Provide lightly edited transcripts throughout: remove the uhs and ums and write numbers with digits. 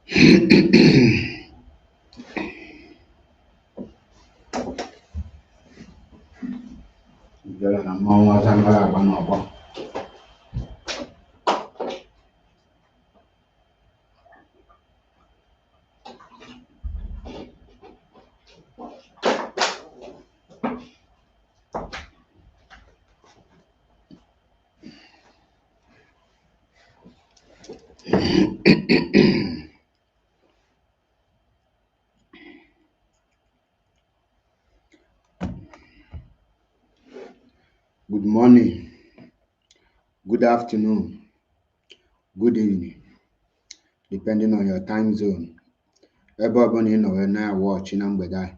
Giờ là mong sang là bạn ngọc không? Good morning, good afternoon, good evening, depending on your time zone. Ebe ọbụla ị nọ wee na-awọchị na mgbede a,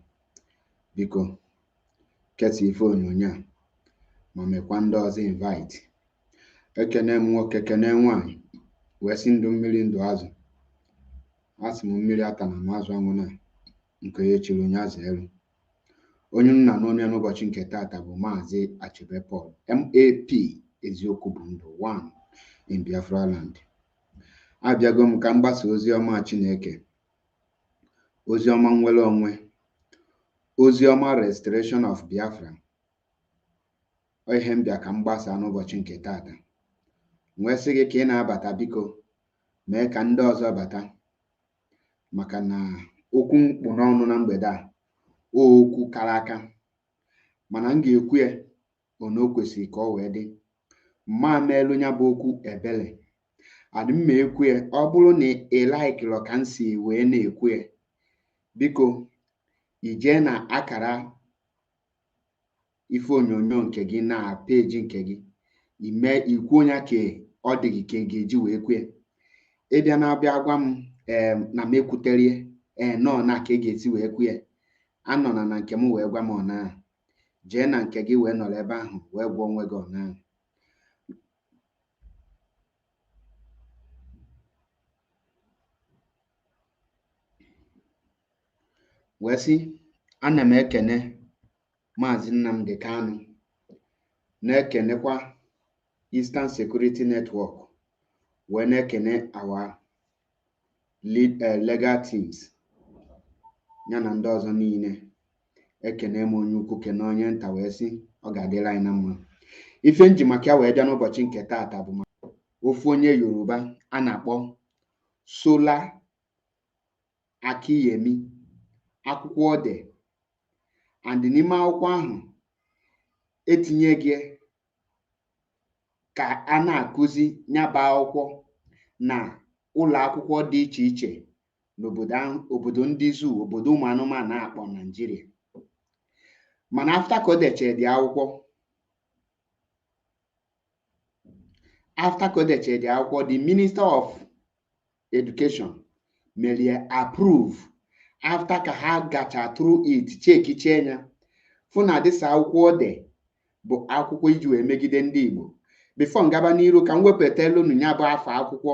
biko kesa ife onyonyo a ma mekwa ndị ọzọ invite. Ekene m nwoke kene nwaanyị wee sị ndụ mmiri ndụ azụ. Asị m mmiri ata na m azụ anwụ na nke ya echiri onye azụ elu. Onye nna n'onye n'ụbọchị nke taata bụ Maazị Achebe Paul, MAP, eziokwu bụ ndụ 1 in Biafra land. Abịago m ka m gbasa ozi ọma Chineke, ozi ọma nnwere onwe, ozi ọma restoration of Biafra. Ihe m bịa ka m gbasa n'ụbọchị nke taata. Nwee sị gị ka ị na-abata, biko mee ka ndị ọzọ bata, maka na okwu mkpu n'ọnụ na mgbede a okwu kara aka, mana m ga-ekwu ya ono kwesịrị ka ọ wee dị. Mma meelu ya bụ okwu ebele, adị mma ekwu ya. Ọ bụrụ na ị laikịrọ ka m si wee na-ekwu ya, biko ijee na akara ife onyonyo nke gị na peji nke gị, ime ikwuo ya ka ọ dị gị ka ị ga-eji wee kwu ya. Ịbịa na-abịa gwa m na m ekwuterie nọ na ka ị ga-esi wee kwu ya, anọ na nke m wee gwa m ọna ahụ. Jee na nke gị wee nọrọ ebe ahụ wee gwa onwe gị ọna ahụ. Wee sị ana m ekene Maazị Nnamdi Kanu, na-ekenekwa Eastern Security Network, wee na-ekene our legal teams ya na ndị ọzọ niile. Ekene m onye ukwu kene onye nta, wee sị ọ ga-adịrị anyị na mma. Ife nji maka ya wee bịa n'ụbọchị nke taata bụ maka ofu onye Yoruba a na-akpọ Sola Akiyemi, akwụkwọ ode, and n'ime akwụkwọ ahụ etinye gị ka a na-akụzi nyaba akwụkwọ na ụlọ akwụkwọ dị iche iche n'obodo ndị zoo, obodo ụmụ anụmanụ akpọ Nigeria. Mana after ka o dechere dị akwụkwọ, the Minister of Education mere approve after ka ha gacha through it, chekichie ya fụ na dịsa akwụkwọ ode bụ akwụkwọ iji wee megide ndị Igbo. Before ngaba n'iru ka m wepụtara unu ya bụ afọ akwụkwọ.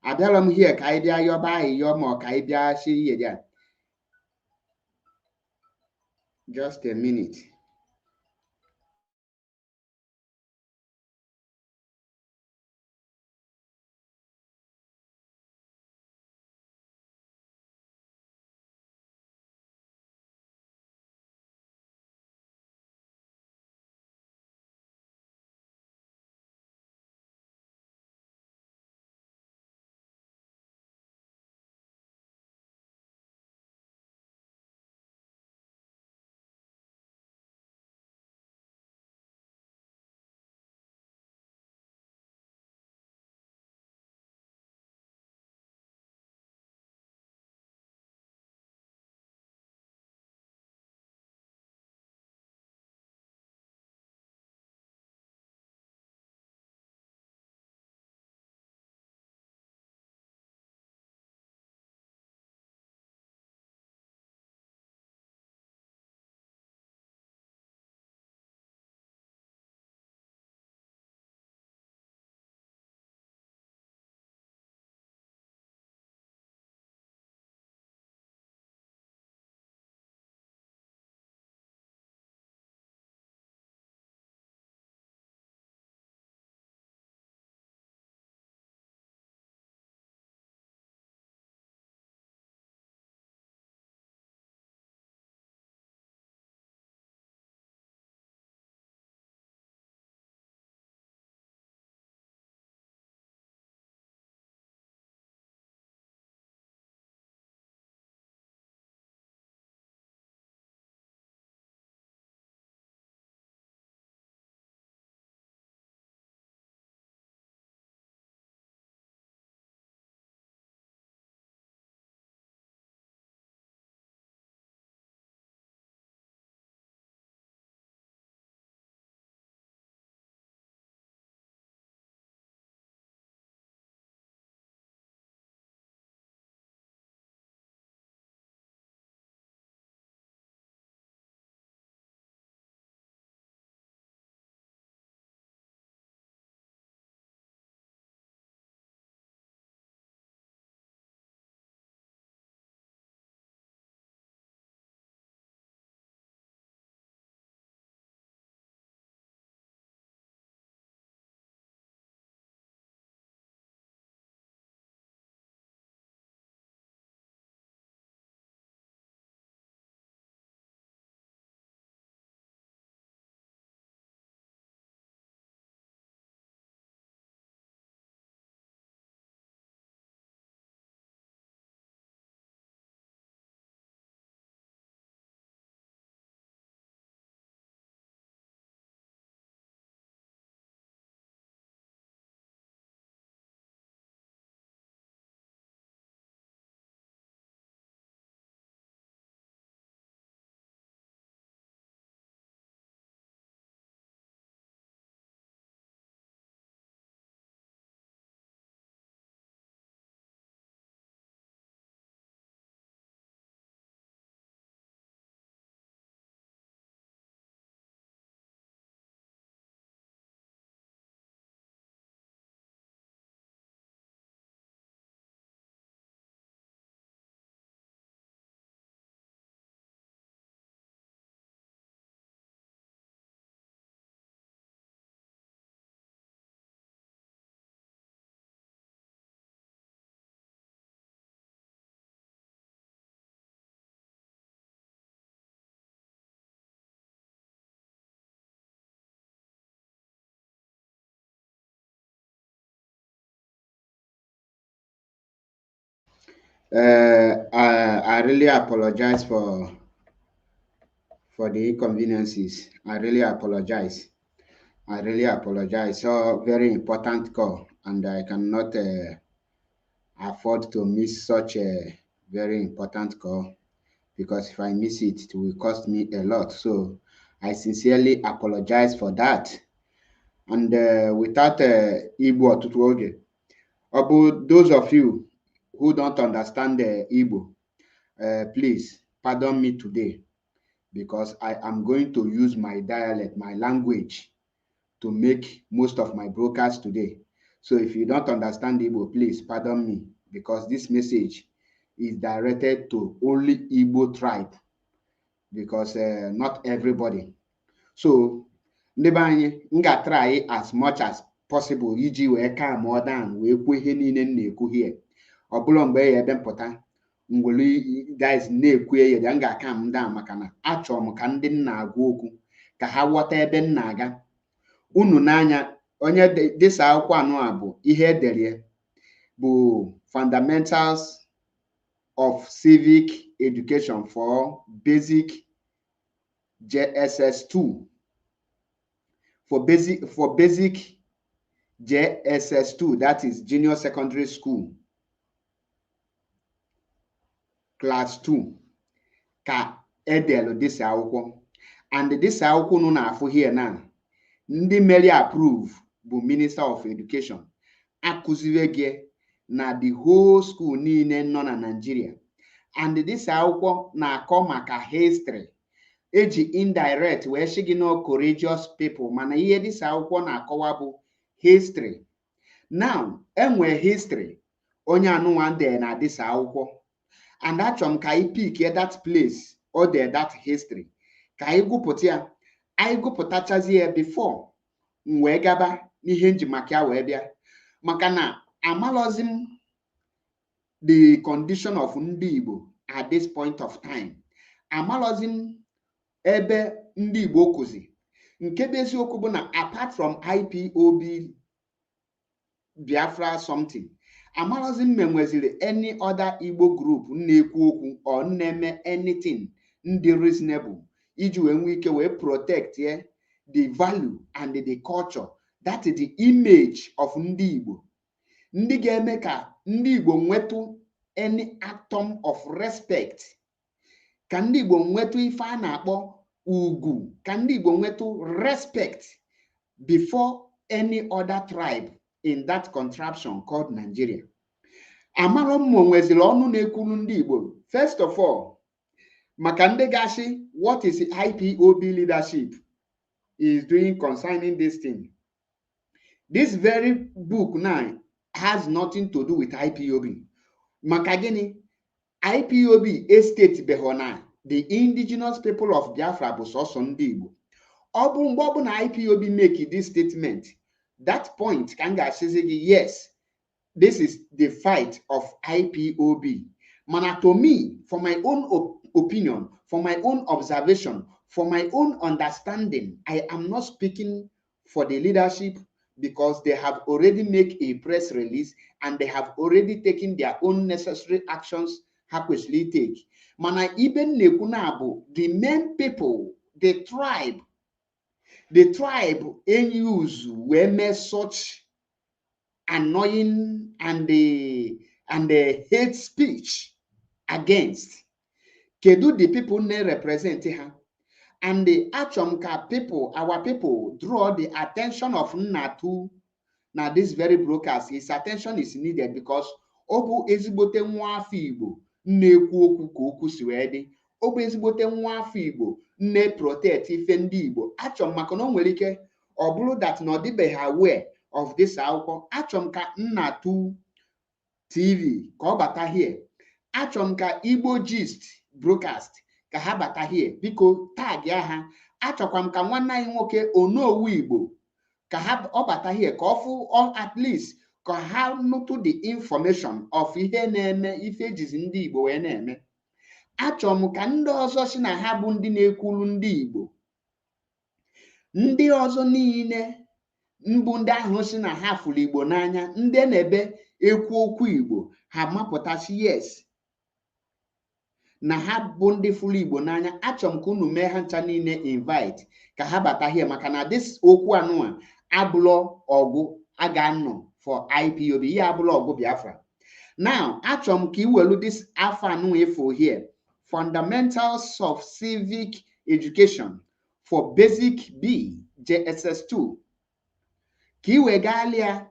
Abịala m hie ka anyị bịa yọba ahịyọ ma ọ ka anyị bịa shiri ihe ya. Just a minute. I really apologize for the inconveniences. I really apologize. I really apologize. So very important call, and I cannot afford to miss such a very important call, because if I miss it, it will cost me a lot. So I sincerely apologize for that. And without Igbo ọtụtụ oge, those of you who don't understand the Igbo, please pardon me today, because I am going to use my dialect, my language, to make most of my broadcasts today. So if you don't understand Igbo, please pardon me, because this message is directed to only Igbo tribe, because not everybody. So ndị be anyị, m ga-try as much as possible iji wee calm down, wee kwuo ihe niile m na-ekwu here. Ọ bụrụ mgbe ya ebe mpụta ngwere guys na-ekwu ya m ga-calm down, maka na achọrọ m ka ndị m na-agwa okwu ka ha ghọta ebe m na-aga. Unu n'anya, onye dịsa akwụkwọ anụ a bụ ihe edere bụ Fundamentals of Civic Education for Basic JSS2. For basic JSS2, that is Junior Secondary School, Class 2, ka edelu dịsa akwụkwọ. And dịsa akwụkwọ unu na-afụ here now, ndị mere approve bụ Minister of Education. Akụziwe gị na the whole school niile nọ na Nigeria. And dịsa akwụkwọ na-akọ maka history. Eji indirect wee sị gị no courageous people, mana ihe dịsa akwụkwọ na-akọwa bụ history. Now, enwe history onye anụnwa dee na dịsa akwụkwọ, and achọrọ m ka anyị pick that place o dee that history, ka anyị gụpụta ya. Anyị gụpụtachazi ya before m wee gaba n'ihe nji maka ya wee bịa, maka na amalọzi m the condition of ndị Igbo at this point of time. Amalọzi m ebe ndị Igbo kụzi. Nke bụ eziokwu bụ na apart from IPOB Biafra something, amalọzi m enweziri any other Igbo group na-ekwu okwu or na-eme anything ndị reasonable iji wee nwee ike wee protect the value and the culture, that is the image of ndị Igbo, ndị ga-eme ka ndị Igbo nwetu any atom of respect, ka ndị Igbo nwetu ife a na-akpọ ugwu, ka ndị Igbo nwetu respect before any other tribe in that contraption called Nigeria. Amara mmụọ nweziri ọnụ na-ekwuru ndị Igbo. First of all, maka ndị gashi, what is IPOB leadership is doing concerning this thing. This very book now has nothing to do with IPOB. Maka gịnị? IPOB estate behona, the indigenous people of Biafra bụ sọsọ ndị Igbo. Ọ bụ mgbe ọ bụ na IPOB make this statement, that point ka m ga-asịzi gị yes, this is the fight of IPOB. Mana to me, for my own opinion, for my own observation, for my own understanding, I am not speaking for the leadership, because they have already made a press release and they have already taken their own necessary actions. Happily take. Mana even Nekunabu, the main people, the tribe in use were made such annoying and the hate speech against. Kedu the people ne represent her, and the Achomka people, our people, draw the attention of Natu. Now this very broadcast, his attention is needed because Obu ezigbote nwa afọ Igbo na-ekwu okwu ka okwu si wee dị. Obu ezigbote nwa afọ Igbo na-protect ife ndị Igbo. Achọm maka na o nwere ike ọ bụrụ that na ọ dịbeghị aware of this akwụkwọ. Achọm ka Nnatu TV ka ọ bata here. Achọm ka Igbo Gist broadcast ka ha bata here. Biko tag ya ha. Achọkwa m ka nwanne anyị nwoke Onowu Igbo ka ha ọ bata here ka ọ fụ or at least ka ha nụtụ the information of ihe na-eme, ife ejizi ndị Igbo wee na-eme. Achọrọ m ka ndị ọzọ si na ha bụ ndị na-ekwulu ndị Igbo, ndị ọzọ niile mbụ ndị ahụ si na ha fụrụ Igbo n'anya, ndị na-ebe ekwu okwu Igbo, ha mapụtasị yes, na ha bụ ndị fụrụ Igbo n'anya. Achọrọ m ka unu mee ha ncha niile invite ka ha bata here, maka na this okwu anụnwa abụlọ ọgụ a ga-anọ for IPOB, ihe abụlọ ọgụ Biafra. Now, achọrọ m ka iwelu this afọ anụnwa ifo here, Fundamentals of Civic Education for Basic B JSS2, ka iwegalia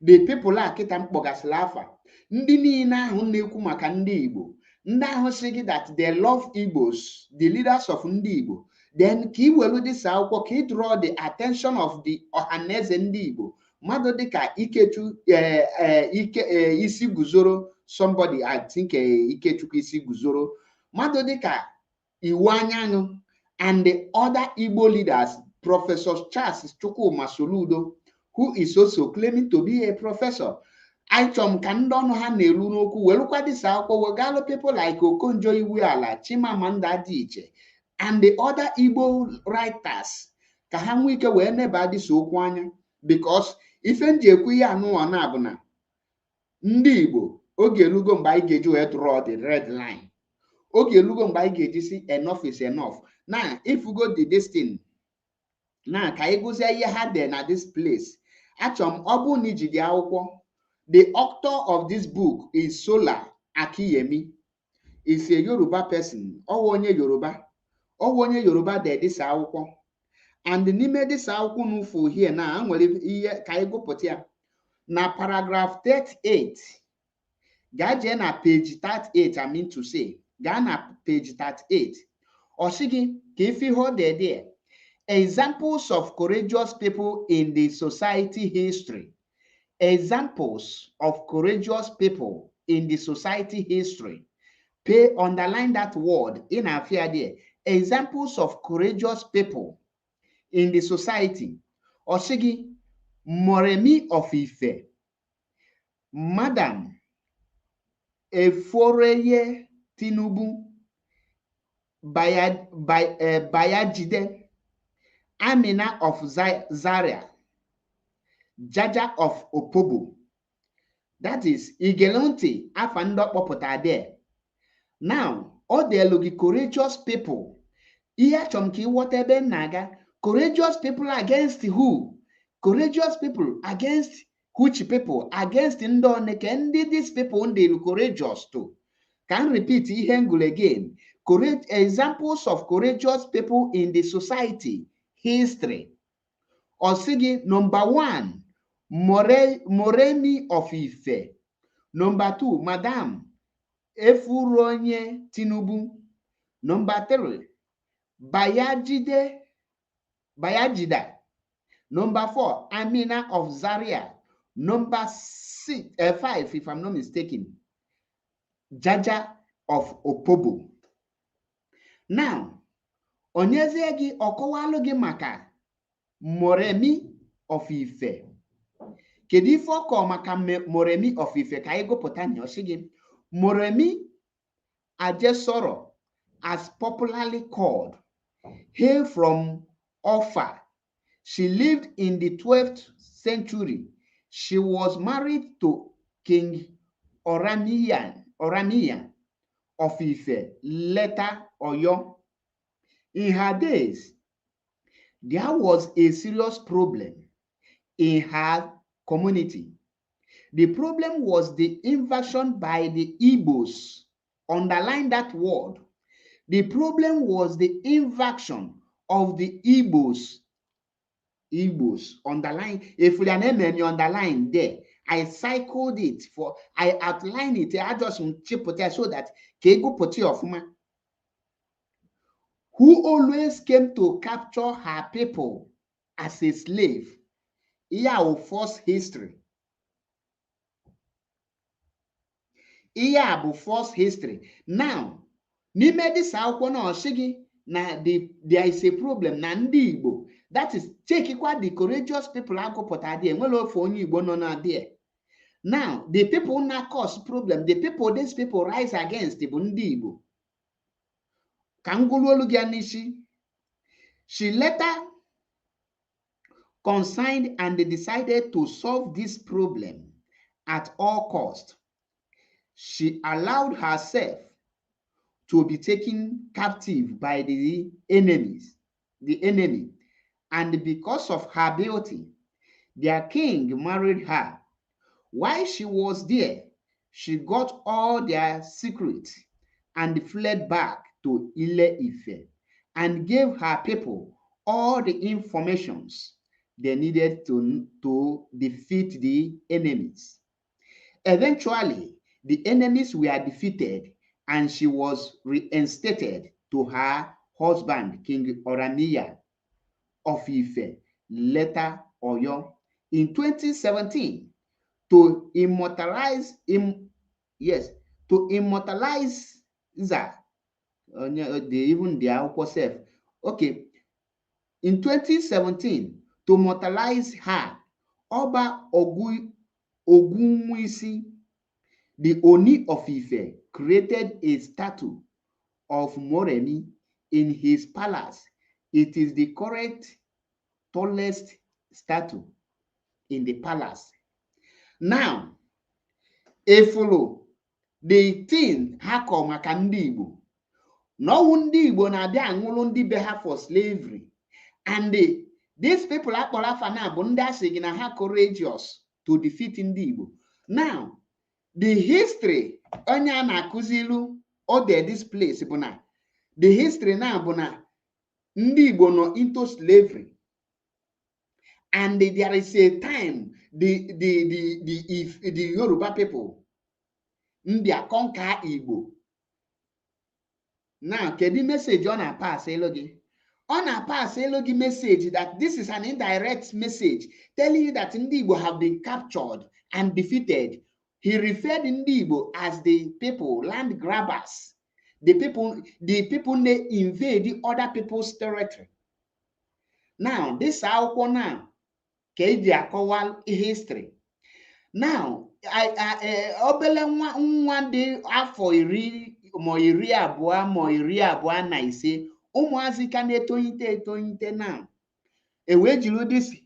the people a kịta mkpọgasịrị afa, ndị niile ahụ na-ekwu maka ndị Igbo, ndị ahụ sị gị that they love Igbos, the leaders of ndị Igbo. Then ka iwelu this akwụkwọ ka i draw the attention of the ọhaneze ndị Igbo, mmadụ dịka Ikechu isi guzoro, somebody I think Ikechukwu isi guzoro, mmadụ dịka Iwu Anyanwụ, and the other Igbo leaders, Professor Charles Chukwuma Soludo, who is also claiming to be a professor. Achọrọ m ka ndị ọnụ ha na-eru n'okwu welukwa dịsa akwụkwọ wegalụ people like Okonjo Iweala, Chimamanda Adichie, and the other Igbo writers, ka ha nwee ike wee neba dịsa okwu anya. Because ife nji ekwu ihe anụwa na bụ na ndị Igbo oge elugo mgbe anyị ga-eji wee draw the red line, oge elugo mgbe anyị ga-eji si enough is enough. Na if you go the destiny na ka anyị gụzie ihe ha dị na this place. Achọrọ m ọ bụ na iji dị akwụkwọ. The author of this book is Sola Akiyemi. Is a Yoruba person. Onye Yoruba. Onye Yoruba de this akwụkwọ. And n'ime this akwụkwọ n'ufu here na nwere ihe ka anyị gụpụta ya. Na paragraph 38. Gaa jee na page 38, I mean to say. Gaa na page 38. Oshigi ka ife ihe there. Examples of courageous people in the society history. Examples of courageous people in the society history. Underline that word in our fear there. Examples of courageous people in the society. Oshigi Moremi of Ife, Madam Eforeye Tinubu, Bayajide, Amina of Zaria, Jaja of Opobo. That is Igelonte Afando Popota there. Now, all the logi courageous people. Iya chomki whatever naga. Courageous people against who? Courageous people against which people? Against Indone. Can these people they courageous too? Can repeat ihengul again. Correct examples of courageous people in the society history. Osigi number 1. Moremi of Ife. Number 2, Madam Efuronye Tinubu. Number 3, Bayajida. Number 4, Amina of Zaria. Number 5, if I'm not mistaken, Jaja of Opobo. Now, Onyezegi Okowalogi Maka Moremi of Ife. Kedifo ko maka Moremi of Ife ka ego potani oshigi. Moremi Ajesoro, as popularly called, hail from Offa. She lived in the 12th century. She was married to King Oramiya of Ife, later Oyo. In her days, there was a serious problem in her community. The problem was the invasion by the Igbos. Underline that word. The problem was the invasion of the Igbos. Underline. If we are name you underline there, I cycled it I outlined it. I just chip it so that Kego put of man, who always came to capture her people as a slave. Here our first history. Here our first history. Now, ni this akwụkwọ na oshigi na there is a problem na ndị Igbo. That is, check the courageous people agụpụta there. Nwere ofe onye Igbo nọ na there. Now, the people na cause problem, these people rise against bụ ndị Igbo. Ka ngulu olu gị n'isi. She later consigned and decided to solve this problem at all cost. She allowed herself to be taken captive by the enemies, the enemy. And because of her beauty, their king married her. While she was there, she got all their secrets and fled back to Ile-Ife and gave her people all the informations they needed to defeat the enemies. Eventually, the enemies were defeated and she was reinstated to her husband, King Orania of Ife, later Oyo, in 2017 to immortalize yes, to immortalize that. Even the akwụkwọ self. Okay, in 2017 to immortalize her, Oba Ogunwusi, the Oni of Ife, created a statue of Moremi in his palace. It is the correct tallest statue in the palace. Now, efolo the thing ha kọ maka ndị Igbo. N'ọwụ ndị Igbo na-abịa aṅụrụ ndị be ha for slavery. And these people akpọrọ afa na bụ ndị asị gị na ha courageous to defeat ndị Igbo. Now, the history onye a na-akụzilu ode this place bụ na the history na bụ na ndị Igbo nọ into slavery. And there is a time the Yoruba people Mbia conquer Igbo. Now, kedu message on a pass elogi? On a pass elogi message that this is an indirect message telling you that Ndi Igbo have been captured and defeated. He referred Ndi Igbo as the people, land grabbers. The people they invade the other people's territory. Now, this akwụkwọ now keji akọwal history. Now, obele nwa dị afọ iri abụọ na ise ụmụazị ka na-etonyite now. Wee jiri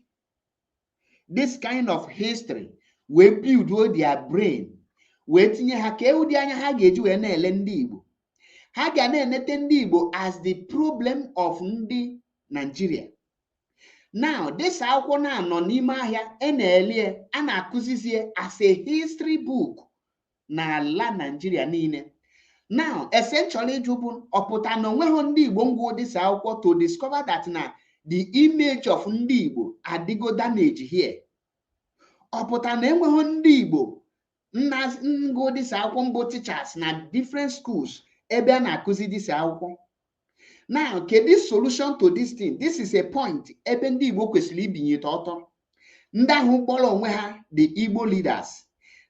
this kind of history wee build their brain wee tinye ha ka ụdị anya ha ga-eji wee na-ele ndị Igbo. Ha ga na-enete ndị Igbo as the problem of ndị Nigeria. Now, this akwụkwọ na nọ n'ime ahịa na-elie a na-akụzizie as a history book na ala Nigeria niile. Now, essentially jụbụ ọpụta na onweghị ndị Igbo ngwụ this akwụkwọ to discover that na the image of ndị Igbo adịgo damage here. Ọpụta na enweghị ndị Igbo ngụ this akwụkwọ mbụ teachers na different schools ebe a na-akụzi this akwụkwọ. Now, kedu solution to this thing? This is a point ebe ndị Igbo kwesịrị ibinye ọtọ. Ndị ahụ kpọrọ onwe ha the Igbo leaders.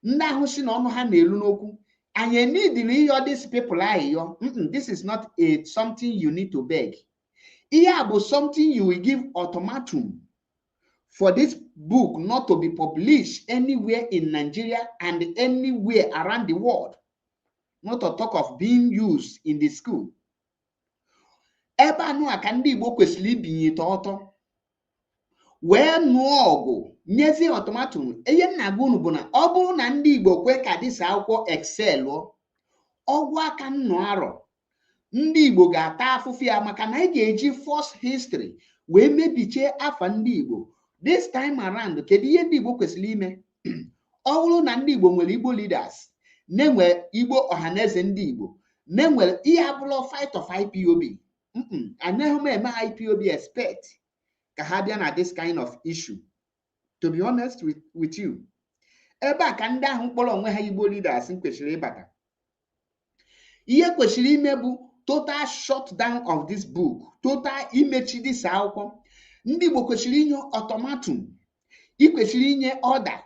Ndị ahụ si na ọnụ ha na-elu n'okwu. Anyị needili ịyọ these people ahịyọ. This is not something you need to beg. Ihe a bụ something you will give ultimatum for this book not to be published anywhere in Nigeria and anywhere around the world. Not to talk of being used in the school. Ebe anụ a ka ndị Igbo kwesịrị ibinye ọtọ wee nụọ ọgụ nyezie ọtụmatụ. Ihe nna gị unu bụ na ọ bụrụ na ndị Igbo kwe ka dịsa akwụkwọ excel ọgwụ aka nnụ arọ ndị Igbo ga-ata afụfụ ya maka na anyị ga-eji false history wee mebichie afa ndị Igbo. This time around, kedu ihe ndị Igbo kwesịrị ime? Ọ bụrụ na ndị Igbo nwere Igbo leaders na-enwe Igbo ọhaneze ndị Igbo na-enwere ihe abụrụ fight of IPOB. Anaghị m eme IPOB expect ka ha bịa na this kind of issue. To be honest with you, ebe a ka ndị ahụ kpọrọ onwe ha Igbo leaders kwesịrị ịbata. Ihe kwesịrị ime bụ total shutdown of this book, total imechi this akwụkwọ. Ndị Igbo kwesịrị inye ultimatum, ikwesịrị inye order,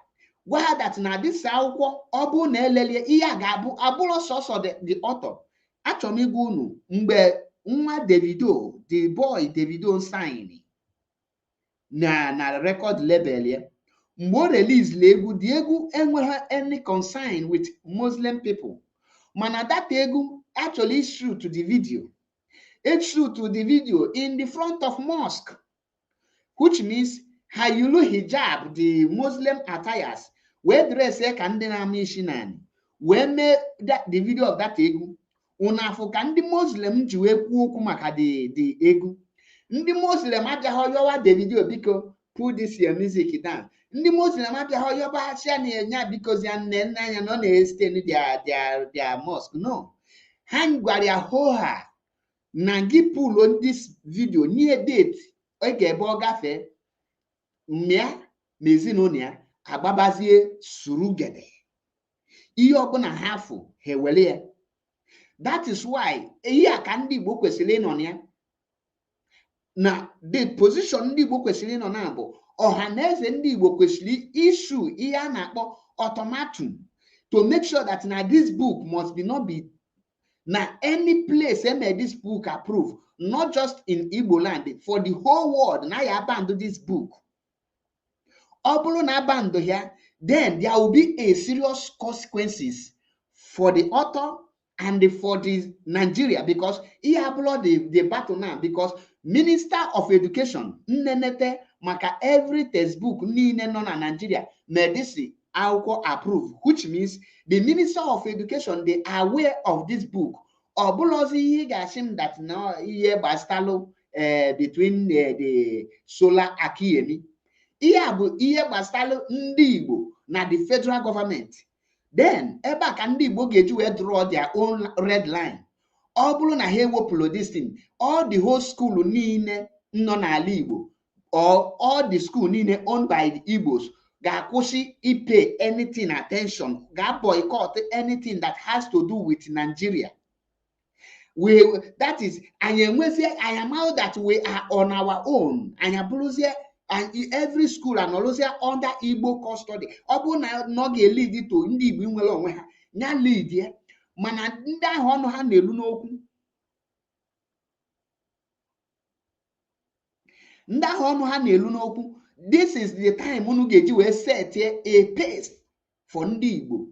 gwa ha that na this akwụkwọ ọ bụ na elelie ihe a ga-abụ abụrụ sọsọ the author. Achọrọ m ịgwa unu mgbe nwa Davido, the boy Davido sign na record label ya, mgbe o release egwu, the egwu enweghị any concern with Muslim people. Mana that egwu actually shoot the video. It shoot the video in the front of mosque, which means Hayulu hijab, the Muslim attires, where dress ka ndị na-ama isi naanị, wee mee the video of that egwu, Unafu ka ndị Muslim ji wee kwuo okwu maka the egwu. Ndị Muslim abịaghị yọwa Davido biko put this your music down. Ndị Muslim abịaghị yọba asịa na enya because ya nne anya nọ na-esite their mosque. No. Ha gwara ya hoha na gị pull this video nye date oge ebe ọ gafee mmịa na ezinụlọ ya agbabazie surugede. Ihe ọbụla ha fụ ha ewere ya. That is why ihe a ka ndị Igbo kwesịrị ịnọ ya. Na the position ndị Igbo kwesịrị ịnọ na bụ ọha na eze ndị Igbo kwesịrị issue ihe a na-akpọ ultimatum to make sure that na this book must be not be na any place may this book approve, not just in Igbo land, for the whole world. Now you abandon this book. Obulu na abandon here, then there will be a serious consequences for the author and for the Nigeria, because he applaud the battle now, because Minister of Education nnenete maka every textbook niile nọ na Nigeria medicine akwụkwọ approve, which means the Minister of Education, they are aware of this book. Obulozi ihe ga-asị that no ihe gbastalụ between the solar Akiemi. Ihe bụ ihe gbastalụ ndị Igbo na the federal government. Then ebe a ka ndị Igbo ga-eji wee draw their own red line. Ọ bụrụ na ha ewepụrụ this thing, all the whole school niile nọ n'ala Igbo, or all the school niile owned by the Igbos ga-akwụsị ipe anything attention, ga-boycott anything that has to do with Nigeria. That is, I am out that we are on our own. And every school and all under Igbo custody. Obu na no ge lead to ndị Igbo nwere onwe ha. Nya lead ya. Mana ndị ahụ ọnụ ha na-elu n'okwu. Ndị ahụ ọnụ ha na-elu n'okwu. This is the time unu ga-eji wee set a pace for ndị Igbo.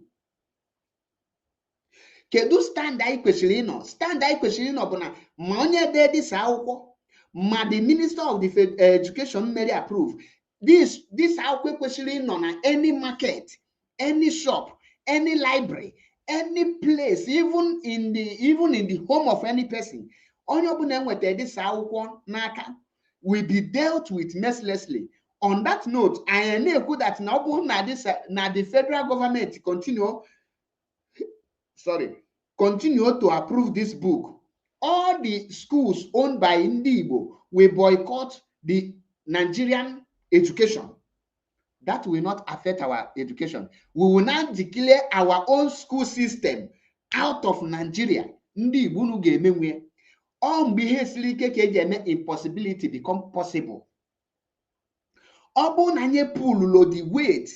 Kedu stand anyị kwesịrị ịnọ? Stand anyị kwesịrị ịnọ bụ na ma onye dee dis akwụkwọ, ma the Minister of the Education mere approve. This akwụkwọ kwesịrị ịnọ na any market, any shop, any library, any place, even in the home of any person. Onye ọbụla enweta dis akwụkwọ n'aka will be dealt with mercilessly. On that note, I na-ekwu that na ọ bụ na the federal government continue to approve this book, all the schools owned by ndị Igbo will boycott the Nigerian education. That will not affect our education. We will now declare our own school system out of Nigeria. Ndị Igbo nu ga-emenwe. Ọ mgbe ihe siri ike ka eji eme impossibility become possible. Ọ bụ na anyị pullo the weight,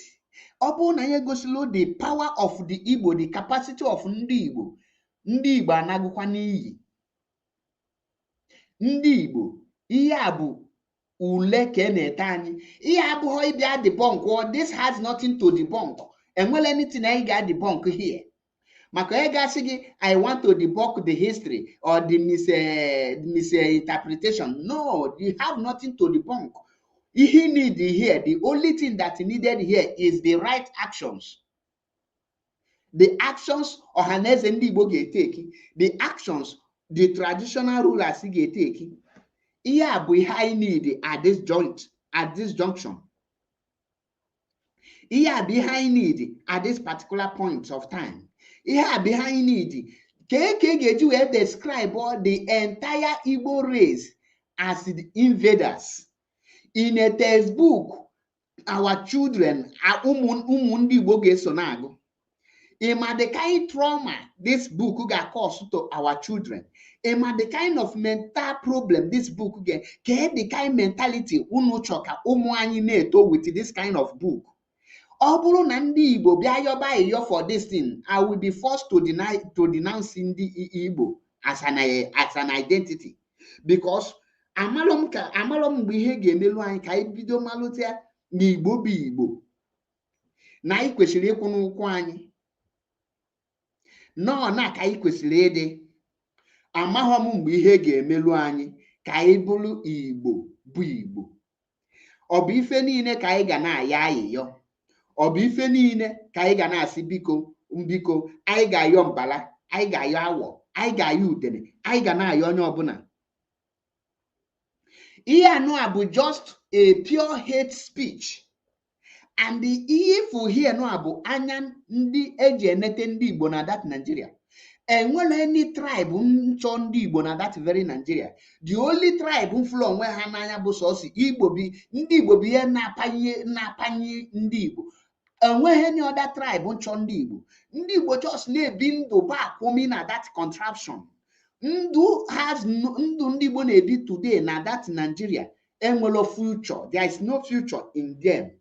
ọ bụ na anyị gosilo the power of the Igbo, the capacity of ndị Igbo. Ndị Igbo anagụkwa n'iyi. Ndị Igbo, ihe a bụ ule ka na-ete anyị. Ihe abụghị ịbịa debunk, or this has nothing to debunk. Enwere anything anyị ga-debunk here. Maka ị ga-asị gị, I want to debunk the history or the misinterpretation. No, you have nothing to debunk. He need here, the only thing that needed here is the right actions. The actions ọhaneze ndị Igbo ga-eteki, the actions the traditional rulers ga-eteki. Ihe a bụ ihe anyị need at this junction. Ihe a bụ ihe anyị need at this particular point of time. Ihe a bụ ihe anyị need ka ga-eji wee describe all the entire Igbo race as the invaders. In a textbook, our children, ụmụ ndị Igbo ga-eso na-agụ. Ima the kind trauma this book ga cause to our children. Ima the kind of mental problem this book get. Ke the kind mentality unu choka ụmụ anyị na-eto with this kind of book. Ọ bụrụ na ndị Igbo bịa yọba eyo for this thing, I will be forced to denounce ndị Igbo as an identity, because amalom mgbe ihe ga-emelu anyị ka anyị bido malụta na Igbo bụ Igbo, na anyị kwesịrị ịkwụ n'ụkwụ anyị. No, na ka anyị kwesịrị ịdị. Amaghị mgbe ihe ga-emelu anyị ka anyị bụrụ Igbo bụ Igbo. Ọ bụ ife niile ka anyị ga na-aya ayịyọ. Ọ bụ ife niile ka anyị ga na-asị biko, anyị ga-ayọ mbala, anyị ga-ayọ awọ, anyị ga-ayọ udene, anyị ga na-ayọ onye ọbụla. Ihe anụ a bụ just a pure hate speech. And ihe ifu here no bụ anya ndị eji enete ndị Igbo na that Nigeria. Enwere any tribe nchọ ndị Igbo na that very Nigeria. The only tribe mfụlụ onwe ha n'anya bụ sọsị Igbo bi ndị Igbo bụ ihe na-apanye ndị Igbo. Enweghị any other tribe nchọ ndị Igbo. Ndị Igbo just na-ebi ndụ bakwumi na that contraption. Ndụ ndị Igbo na-ebi today na that Nigeria enwere future. There is no future in them.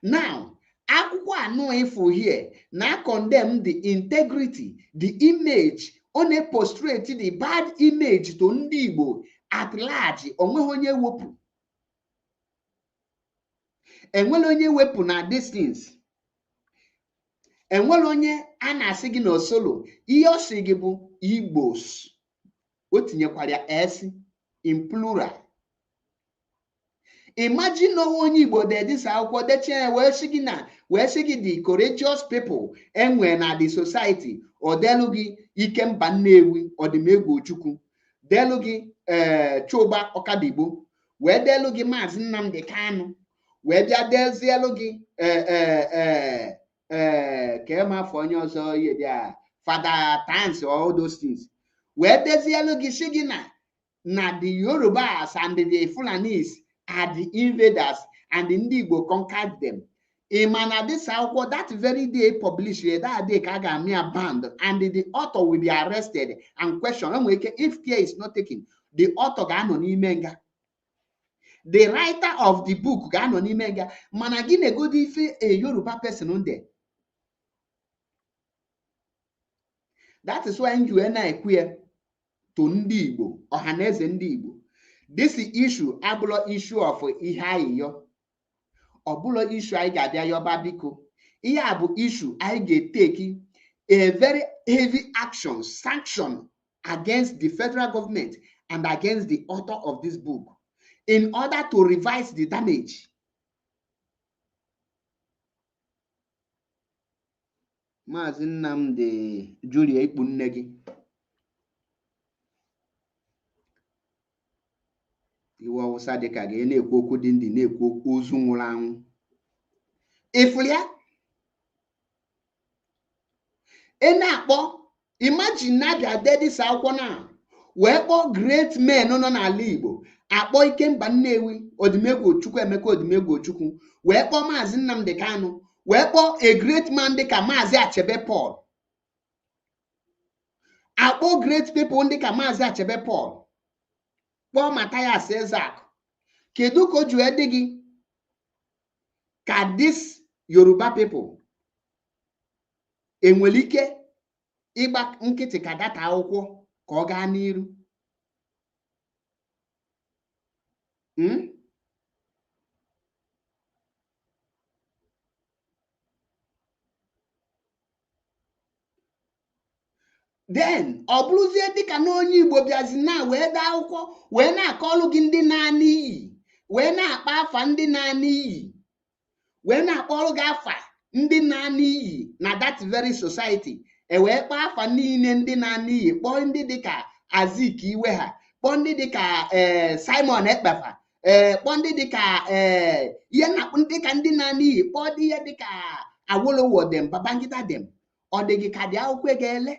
Now, akwụkwọ anọ ifo here na condemn the integrity, the image, ọ na-postrate the bad image to ndị Igbo at large. Onweghị onye wepụ. Enwere onye wepụ na distance. Enwere onye a na-asị gị na osolo. Ihe ọ sị gị bụ Igbos. O tinyekwara S in plural. Imagine no onye Igbo de this akwụkwọ deche wee sị gị the courageous people enwe na the society ọ delu gị Ikemba Nnewi Odimegwu Ojukwu, delu gị Choba Ọkadigbo, wee delu gị Maazị Nnamdi Kanu, wee bịa dezielu gị ka ema afọ onye ọzọ ihe dị a Father Tans, all those things, wee dezielu gị sị gị na the Yorubas and the Fulanis are the invaders and the Igbo conquered them. Imana this akwụkwọ that very day published, that day ka ga me banned, and the author will be arrested and questioned. If care is not taken, the author ga-anọ n'ime nga. The writer of the book ga-anọ n'ime nga. Mana gị na-egodo ife a Yoruba person there. That is why you and I queer to ndị Igbo, ọhaneze ndị Igbo. This issue abụlọ issue of ihe anyị yọ. Ọbụlọ issue anyị ga-abịa yọba biko. Ihe a bụ issue anyị ga-eteki a very heavy action, sanction against the federal government and against the author of this book in order to revise the damage. Maazị Nnamdi Julia ikpu nne gị. Iwe ọwụsa dịka ga na-ekwu okwu dị ndị na-ekwu okwu ozu nwụrụ anwụ. Ifụlia na-akpọ, imagine na-abịa dedis akwụkwọ na wee kpọọ great men nọ n'ala Igbo, akpọ Ikemba Nnewi Odimegwu Ojukwu, Emeka Odimegwu Ojukwu, wee kpọọ Maazị Nnamdi Kanu, wee kpọọ a great man dịka Maazị Achebe Paul, akpọ great people dịka Maazị Achebe Paul, kpọọ Mathias Ezak. Kedu ka o ji wee dị gị ka this Yoruba people enwere ike ịgba nkịtị ka data akwụkwọ ka ọ gaa n'iru? Then ọ bụrụzie dịka na onye Igbo bịazi na wee dee akwụkwọ wee na-akọlụ gị ndị na-ana iyi, wee na-akpa afa ndị na-ana iyi, wee na-akpọrọ gị afa ndị na-ana iyi na that very society, wee kpaa afa niile ndị na-ana iyi, kpọọ ndị dịka Azikiwe ha, kpọọ ndị dịka Simon Ekpefa, kpọọ ndị dịka ihe na-akpọ ndị ka ndị na-ana iyi, kpọọ dị ihe dịka Awolowo dem, Babangida dem. Ọ dị gị ka dị akwụkwọ ga-ele?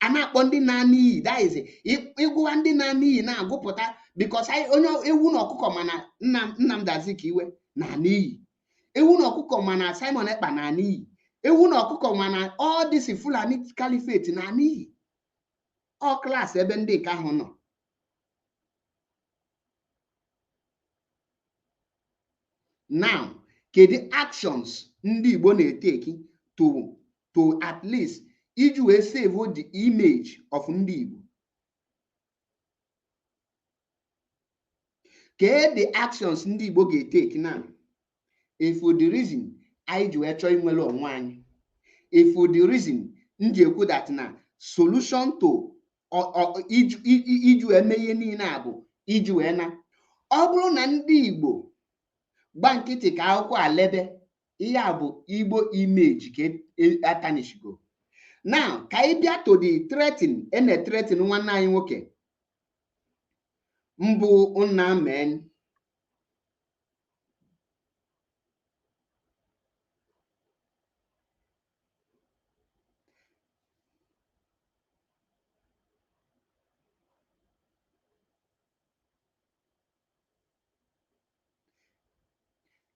A na-akpọ ndị na-ana iyi, that is ịgụwa ndị na-ana iyi na-agụpụta, because onye ewu na ọkụkọ mana Nnamdi Azikiwe na-ana iyi, ewu na ọkụkọ mana Simon Ekpa na-ana iyi, ewu na ọkụkọ mana all this Fulani Caliphate na-ana iyi. Ọ klaasị ebe ndị nke ahụ nọ. Now, kedu actions ndị Igbo na-eteki to at least iji wee save the image of ndị Igbo? Kee the actions ndị Igbo ga-eteki now? If for the reason anyị ji wee chọọ inwere onwe anyị, if for the reason ndị ekwu that na solution to iji wee mee ihe niile a bụ iji wee na ọ bụrụ na ndị Igbo gba nkịtị ka akwụkwọ alebe, ihe a bụ Igbo image ka atanishigo. Now, ka ị bịa to the threaten threaten nwanne anyị nwoke mbụ nna men.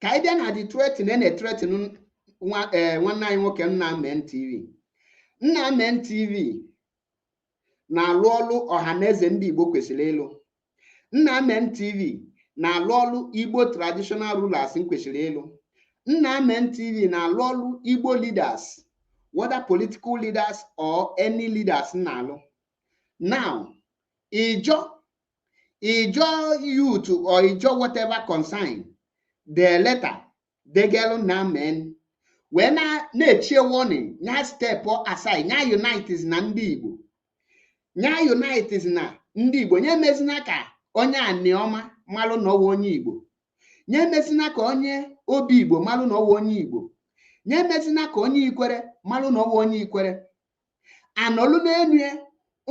Ka ị bịa na the threaten threaten nwanne anyị nwoke nna men TV. Nna men TV na-alụ ọlụ ọhaneze ndị Igbo kwesịrị ịlụ. Nna men TV na-alụ ọlụ Igbo traditional rulers kwesịrị ịlụ. Nna men TV na-alụ ọlụ Igbo leaders, whether political leaders or any leaders na-alụ. Now, Ijo youth or Ijo whatever concern, the letter degelu na men when na-echie warning nya step aside nya unites na ndị Igbo. Nya unites na ndị Igbo nye mezina ka onye anioma malụ na ọwụ onye Igbo. Nye mezina ka onye obi Igbo malụ na ọwụ onye Igbo. Nye mezina ka onye Ikwere malụ na ọwụ onye Ikwere. Anọlụ n'enu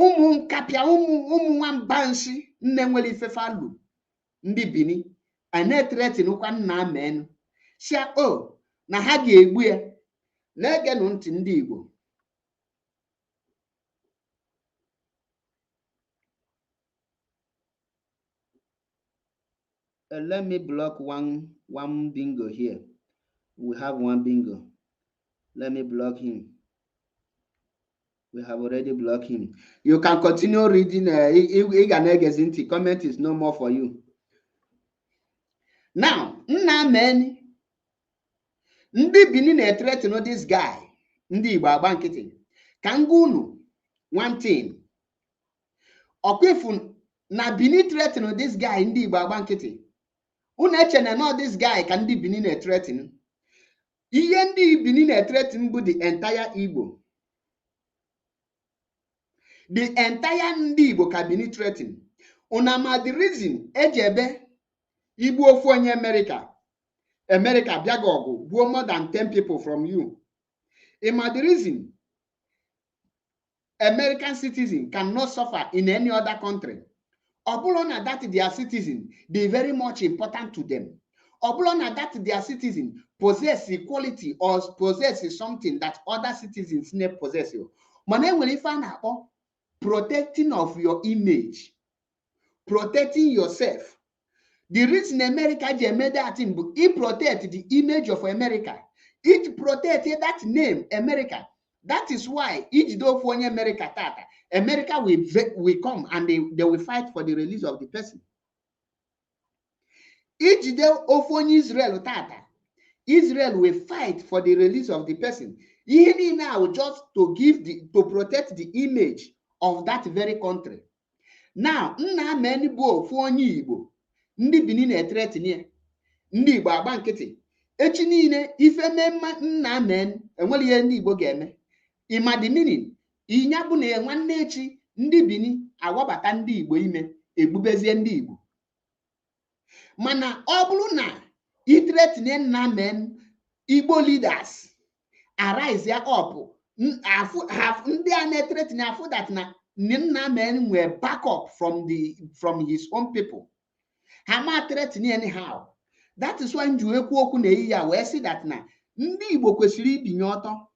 ụmụ nkapịa ụmụ nwamba nshi nne nwere ifefalu ndị Bini na-etretinukwa nna men sia o na ha ga-egbu ya. Na-egenụ ntị ndị Igbo. Let me block one bingo here. We have one bingo. Let me block him. We have already blocked him. You can continue reading. Comment is no more for you. Now, nna men ndị Benin na-threaten this guy. Ndị Igbo agba nkịtị. Ka ngwa unu one thing. Ọkwefu na Benin threaten this guy ndị Igbo agba nkịtị. Unu eche na no this guy ka ndị Benin na-threaten. Ihe ndị Benin na-threaten bụ the entire Igbo. The entire ndị Igbo ka Benin threaten. Una ma the reason ejebe Igbo ofu onye America bịaga ọgụ gbuo more than 10 people from you. Ima the reason American citizen cannot suffer in any other country. Ọbụrụ na that their citizen they very much important to them. Ọbụrụ na that their citizen possess equality or possess something that other citizens ne possess. Mana enwere ife a na-akpọ protecting of your image, protecting yourself. The reason America made that thing, it protect the image of America. It protect that name, America. That is why each door for America, America will come and they will fight for the release of the person. Each day of Israel, Israel will fight for the release of the person. Even now, just to protect the image of that very country. Now, nna many bo for Igbo. Ndị Benin na-threaten ndị Igbo agba nkịtị. Echi niile ife mmemme nna men enwere ihe ndị Igbo ga-eme. Ima the meaning inya bụ na nwanne echi ndị Benin awabata ndị Igbo ime egbubezie ndị Igbo. Mana ọ bụrụ na threaten nna men Igbo leaders arise up ndị a na-threaten afụ that na nna men were backup from his own people. Hama threaten anyhow. That is why you ekwu okwu na eyi ya wee sị that na ndị Igbo kwesịrị ibinye ọtọ.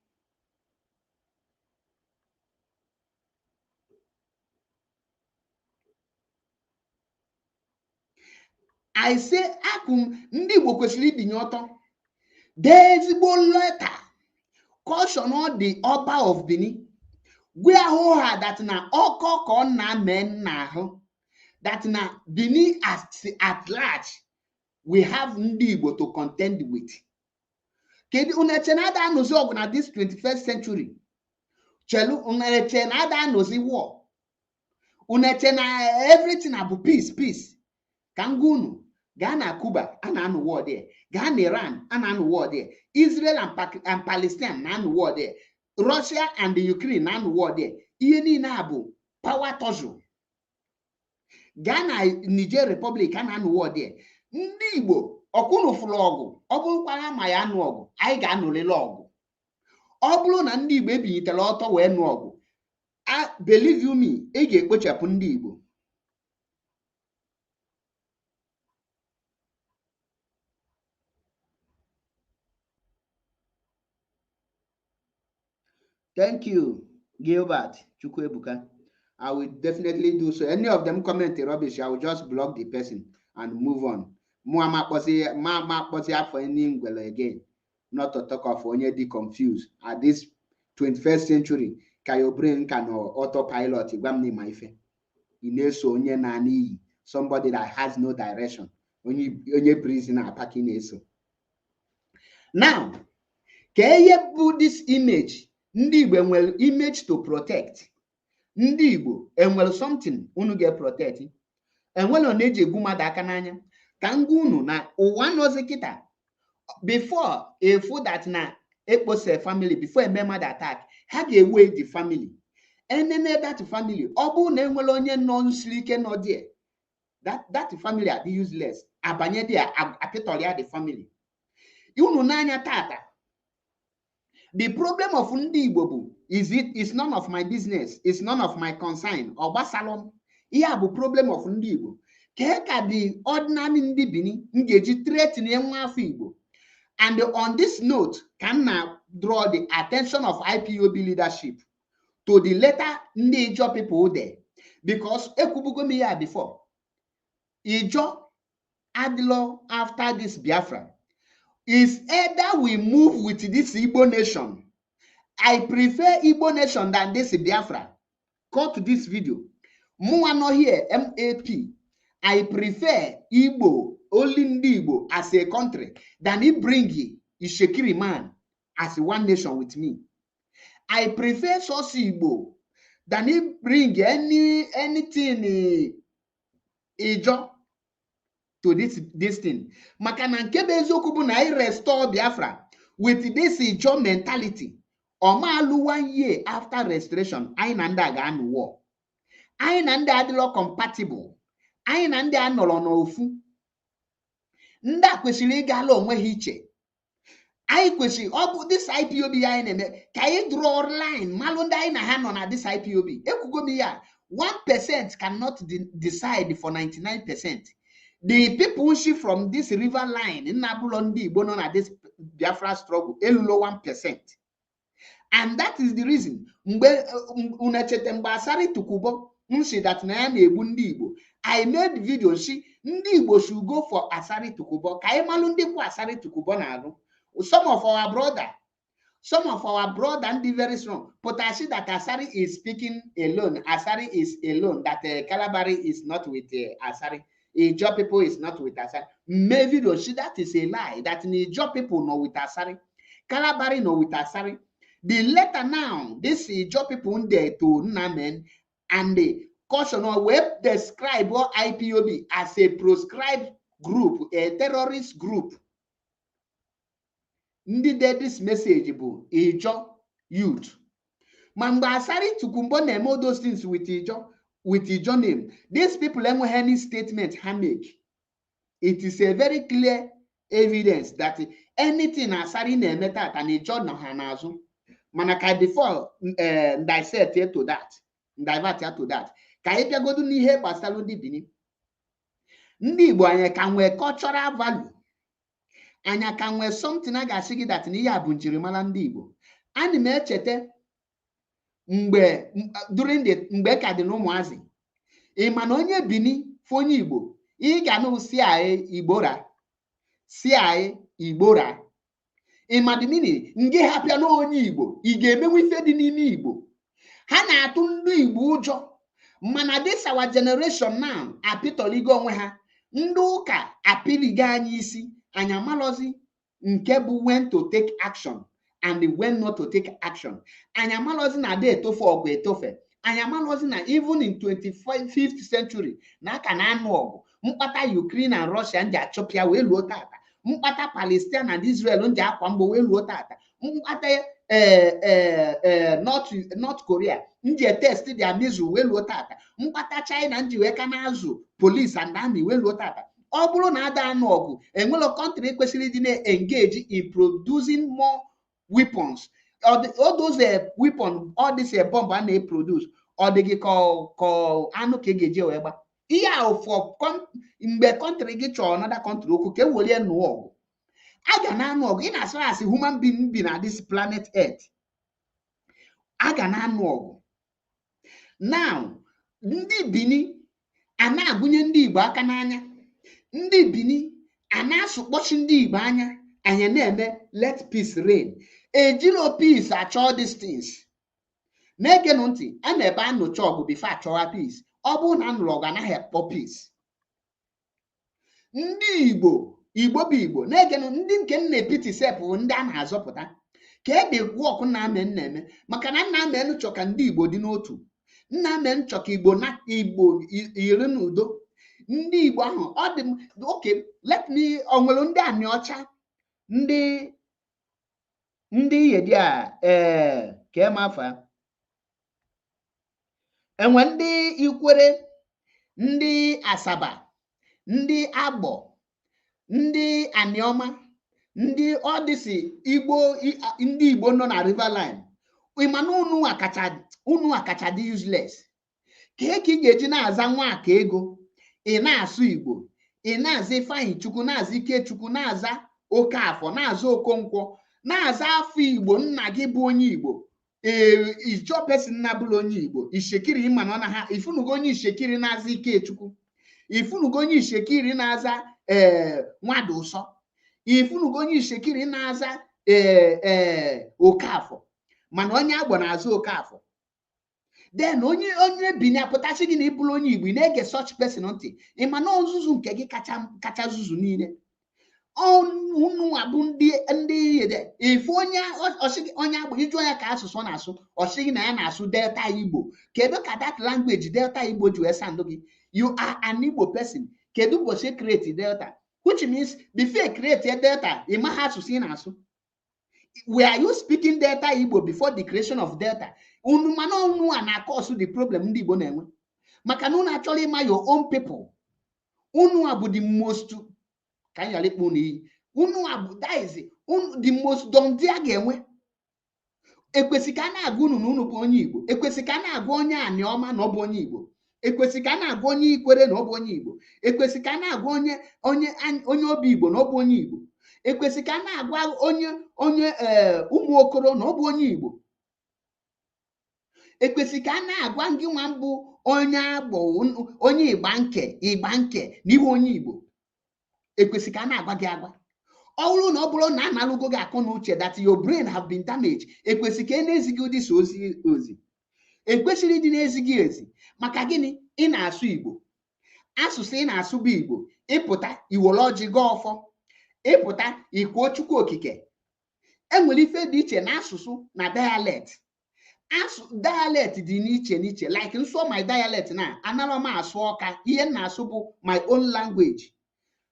I say akum ndị Igbo kwesịrị ibinye ọtọ. Dee ezigbo letter caution all the Oba of Benin. Gwe ahụ ha that na ọkọ ka ọ na-men na ahụ. That na Benin at large we have ndị Igbo to contend with. Kedu uneche na ada anozi ọgụ na this 21st century? Chelu uneche na ada anozi war. Uneche na everything abu peace. Kangunu gaa na Cuba a na-anụ war there. Gaa na Iran a na-anụ war there. Israel and Palestine na-anụ war there. Russia and the Ukraine na-anụ war there. Ihe niile abụ power tussle. Ghana, Niger Republic, and war there. Ndị Igbo, ọkụnụ fụrụ ọgụ, ọ bụrụkwara ma ya anụ ọgụ, anyị ga-anụlele ọgụ. ọ bụrụ na ndị Igbo ebilitere ọtọ wee nụ ọgụ, believe you me, ị ga-ekpochapụ ndị Igbo. Thank you, Gilbert Chukwuebuka. I will definitely do so. Any of them comment rubbish, I will just block the person and move on. Ma for any again. Not to talk of only the confused. At this 21st century, can your brain can autopilot somebody that has no direction. Only breathing and packing eso. Now, can you put this image? Ndị Igbo enwere image to protect. Ndị Igbo enwere something unu ga-protect. Enwere na-eji egbu mmadụ aka n'anya. Ka ngwa unu na ụwa nọzi kịta. Before a food that na ekpose family, before a mmadụ attack, ha ga-ewe the family. Enene that family, ọ bụ na enwere onye nọ nsiri ike nọ there. That family are useless. Abanye there, apịtọrịa the family. Unu n'anya tata. The problem of ndị Igbo is none of my business. It's none of my concern. Obasalom. Here bụ problem of ndị Igbo. Ka the ordinary ndị Bini ngeji threaten nwa afọ Igbo. And on this note, can now draw the attention of IPOB leadership to the later ndị Ijaw people there. Because ekwubugo me here before. Ijaw adlo after this Biafra. Is either we move with this Igbo nation. I prefer Igbo nation than this Biafra. Go to this video. Muano here, MAP. I prefer Igbo, only Igbo as a country than he bring Ishekiri man as one nation with me. I prefer Sosi Igbo than he bring anything Ijaw to this thing. Makana nkebe eziokwu bụ na I restore Biafra with this Ijaw mentality. Omalu 1 year after restoration, I na ndị aga war. I na ndị adịlọ compatible. I na ndị anọrọ n'ofu. Ndị a kwesịrị ịga ala onwe ha iche. Anyị kwesịrị ọ bụ this IPOB anyị na-eme ka anyị draw line malụ ndị anyị na ha nọ na this IPOB. Ekwugo m ya 1% cannot decide for 99%. The people she from this river line in Nabulondi Igbo nọ na this Biafra struggle elulo 1%. And that is the reason mgbe unachete mgbe Asari Tukubo nsi that na ya na-egbu ndị Igbo. I made video si ndị Igbo should go for Asari Tukubo ka anyị malụ ndị kwa Asari Tukubo na-arụ. Some of our brother and very strong. But I see that Asari is speaking alone. Asari is alone. That Kalabari is not with Asari. Ijaw people is not with Asari. Maybe you see that is a lie. That Ijaw people know with Asari. Kalabari know with Asari. The letter now, this Ijaw people there to Namen and the caution or web describe or IPOB as a proscribed group, a terrorist group. Ndị this message bụ Ijaw youth. Mgbe Asari Tukumbo na-eme all those things with Ijaw name. These people enweghị any statement ha make. It is a very clear evidence that anything Asari na-eme tata na Ijaw nọ ha n'azụ. Mana ka before divert to that. Ka anyị bịagodu n'ihe gbasara ndị Bini. Ndị Igbo anyị ka nwee cultural value. Anya ka nwee something a ga-asị gị that n'ihe a bụ njirimara ndị Igbo. Ana m echete mgbe ka dị n'ụmụazị. Ị ma na onye Bini fụ onye Igbo, ị ga na si anyị Igbora. Ị ma dị mini nge hapịa na onye Igbo, ị ga-emenwe ife dị n'ime Igbo. Ha na-atụ ndị Igbo ụjọ. Mana this our generation now apịtọligo onwe ha. Ndị ụka apịligo anyị isi. Anya malozi nke bụ when to take action and when not to take action. Anya malozi na de etofe ọgụ etofe. Anya malozi na even in 25th century na aka na anụ ọgụ. Mkpata Ukraine and Russia ndị achọpịa wee luo tata. Mkpata Palestine and Israel ndị akwa mgbo wee luo tata. Mkpata North Korea ndị test dị amizu wee luo tata. Mkpata China ndị wee ka na-azụ police and army wee luo tata. Ọ bụrụ na ada anụ ọgụ enwelo country kwesịrị dị na-engage in producing more weapons all those weapon, all this bomb a na-produce, ọ dị gị ka anụ ka ị ga-eji wee gba ihe ahụ for mgbe kọntrị gị chọrọ another country okwu ka e welie nụọ ọgụ. A ga na-anụ ọgụ. Ị na-asị asị human being bi na this planet earth, a ga na-anụ ọgụ. Now ndị Bini a na-agụnye ndị Igbo aka n'anya, ndị Bini a na-asụkpọchi ndị Igbo anya, anyị na-eme let peace reign. Ejiro peace achọ these things. Na-egenụ ntị, a na-ebe anụcha ọgụ bifo achọwa peace. Ọ bụrụ na anụrụ ọgụ anaghị akpọ peace. Ndị Igbo bụ Igbo, na-egenụ ndị nke nna epiti sef bụ ndị a na-azọpụta ka ede wọk nna amen na-eme, maka na nna amen chọ ka ndị Igbo dị n'otu. Nna amen chọ ka Igbo na Igbo iri n'udo. Ndị Igbo ahụ ọ dị oke let me onwere ndị anị ọcha ndị yedi a ka emafa enwe ndị Ikwere, ndị Asaba, ndị Agbọ, ndị Aniọma, ndị ọdịsi Igbo, ndị Igbo nọ na Riverline. Ịmana unu akacha dị useless. Ka ị ga-eji na-aza nwa aka ego, ị na-asụ Igbo, ị na-aza Ifeanyị Chukwu, na-aza Ikechukwu, na-aza Okafọ, na-aza Okonkwo, na-aza afọ Igbo. Nna gị bụ onye Igbo, ijo pesin na bụrụ onye Igbo. Ishekiri ịma na ọ na ha ifunugo onye Ishekiri na-aza Ikechukwu, ifunugo onye Ishekiri na-aza Nwada Ụsọ, ifunugo onye Ishekiri na-aza Okafọ, mana onye Agbọ na-aza Okafọ. Then onye Bini apụtasị gị na ịbụrụ onye Igbo, ị na-ege such person ntị. Ịma na nzuzu nke gị kacha zuzu niile. Unu abụ ndị ife onye Agbọ iju ya ka asụsụ na-asụ, ọsịghị na ya na-asụ Delta Igbo. Kedu ka that language Delta Igbo ji wee sandụ gị? You are an Igbo person. Kedu ụbọchị create Delta? Which means before create a Delta, ị maghị asụsụ ị na-asụ. Were you speaking Delta Igbo before the creation of Delta? Unu mana unu a na-akọsụ the problem ndị Igbo na-enwe, maka na unu achọrọ ịma your own people. Unu abụ the most ka anyị ghara ịkpụ n'iyi. Unu abụ the most dọndị a ga-enwe. Ekwesị ka a na-agụ unu na unu bụ onye Igbo. Ekwesị ka a na-agụ onye Aniọma na ọ bụ onye Igbo. Ekwesị ka a na-agụ onye Ikwere na ọ bụ onye Igbo. Ekwesị ka a na-agụ onye Obi Igbo na ọ bụ onye Igbo. Ekwesị ka a na-agwa onye ụmụ okoro na ọ bụ onye Igbo. Ekwesị ka a na-agwa gị nwa mbụ onye Agbọ, onye ịgba nke na iwe onye Igbo. Ekwesị ka a na-agwa gị agwa. Ọ bụrụ na ọ bụrụ na analụgo gị akọ na uche that your brain have been damaged, ekwesị ka na-ezighị ụdị ozi. Ekwesịrị ịdị na-ezighị ezi. Maka gịnị? Ị na-asụ Igbo, asụsụ ị na-asụ bụ Igbo. Ịpụta iwoloji gị ọfọ, ịpụta ikwuo Chukwu okike. Enwere ife dị iche na asụsụ na dialect. Dialect dị n'iche n'iche. Like nsụọ my dialect na anara m asụ Ọka, ihe m na-asụ bụ my own language.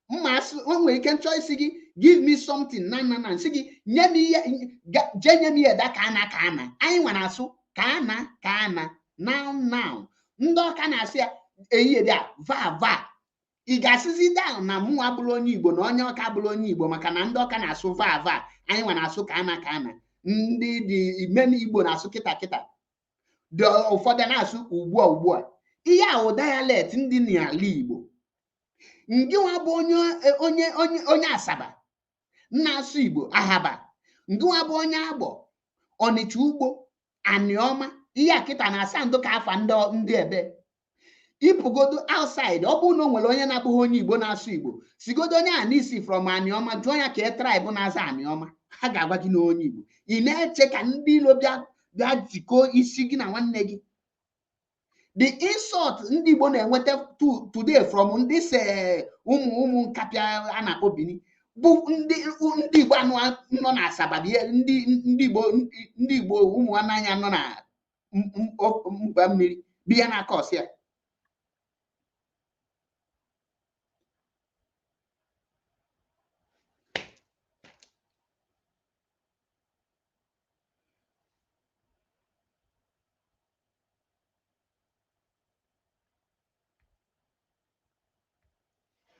Nwere ike nchọ isi gị give me something na nsị gị nye m ihe, jee nye m ihe da ka ana. Anyị nwa na-asụ ka ana now. Ndị Ọka na-asị ya ehihie dị a va. Ị ga-asịzi down na mụ abụrụ onye Igbo na onye Ọka abụrụ onye Igbo, maka na ndị Ọka na-asụ va. Anyị nwa na-asụ ka ana. Ndị dị imeni Igbo na-asụ kịta. Ụfọdụ na-asụ ugbu a. Ihe ahụ dialect ndị n'ala Igbo. Ngịnwa bụ onye Asaba na-asụ Igbo Ahaba. Ngịnwa bụ onye Agbọ, Ọnịcha Ugbo, Aniọma. Ihe akịta na-asa ndụ ka afa ndị ebe. Ịpụgodo outside, ọ bụrụ na o nwere onye na-abụghị onye Igbo na-asụ Igbo, sigodo onye a n'isi from Aniọma jụọ ya ka tribe na-aza Aniọma, ha ga-agwa gị na onye Igbo. Ị na-eche ka ndị ilo bịa jikọọ isi gị na nwanne gị. The insult ndị Igbo na-enweta today from ndị ụmụ nkapịa a na-akpọ Bini bụ ndị Igbo nọ na Asaba, ndị Igbo ụmụ anya nọ na mba mmiri bi ya na-aka ọsị ya.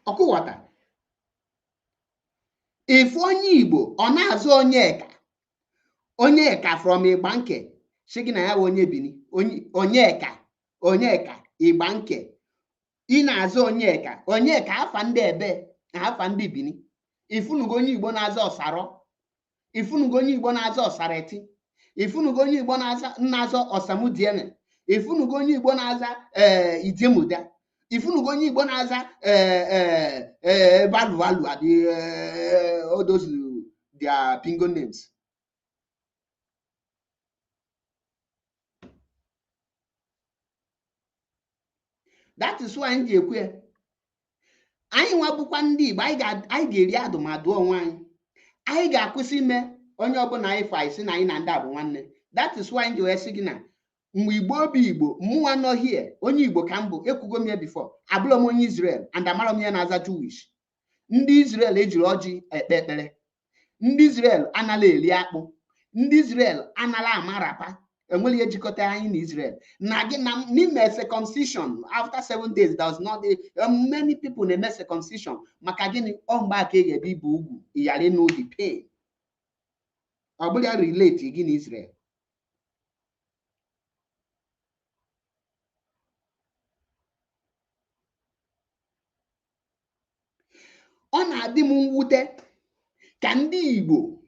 Ọkụwata ife onye Igbo ọ na-azụ Onyeka, Onyeka from Igbanke sị gị na ya bụ onye Bini. Onyeka Igbanke, ị na-aza Onyeka afa ndị ebe afa ndị Bini. Ifunugo onye Igbo na-aza Ọsarọ, ifunugo onye Igbo na-aza Ọsareti, ifunugo onye Igbo na-aza Ọsamudieme, ifunugo onye Igbo na-aza Idiemuda, ifunugo onye Igbo na-aza Balualu, all those their bingo names. That is why anyị ji ekwu ya. Anyị nwabụkwa ndị Igbo, anyị ga-eri adụmadụ onwe anyị. Anyị ga-akwụsị ime onye ọbụla anyị fa isi na anyị na ndị a bụ nwanne. That is why anyị ji wee sị gị na mgbe Igbo obi Igbo mụnwa nọ here, onye Igbo ka m bụ, ekwugo m ya before. Abụrụ m onye Israel and amara m ya na-aza Jewish. Ndị Israel ejiri ọjị ekpe ekpere. Ndị Israel anala eli akpụ. Ndị Israel anala amarapa. Enwere ihe jikọta anyị na Israel. Na gị na n'ime circumcision after 7 days, there was not many people na-eme circumcision. Maka gịnị? Ọ mgbe aka ị ga-ebe ibu ugwu, ị ghara ịnụ the pain. Ọ bụrụ ya relate gị na Israel. Ọ na-adị m mwute ka ndị Igbo,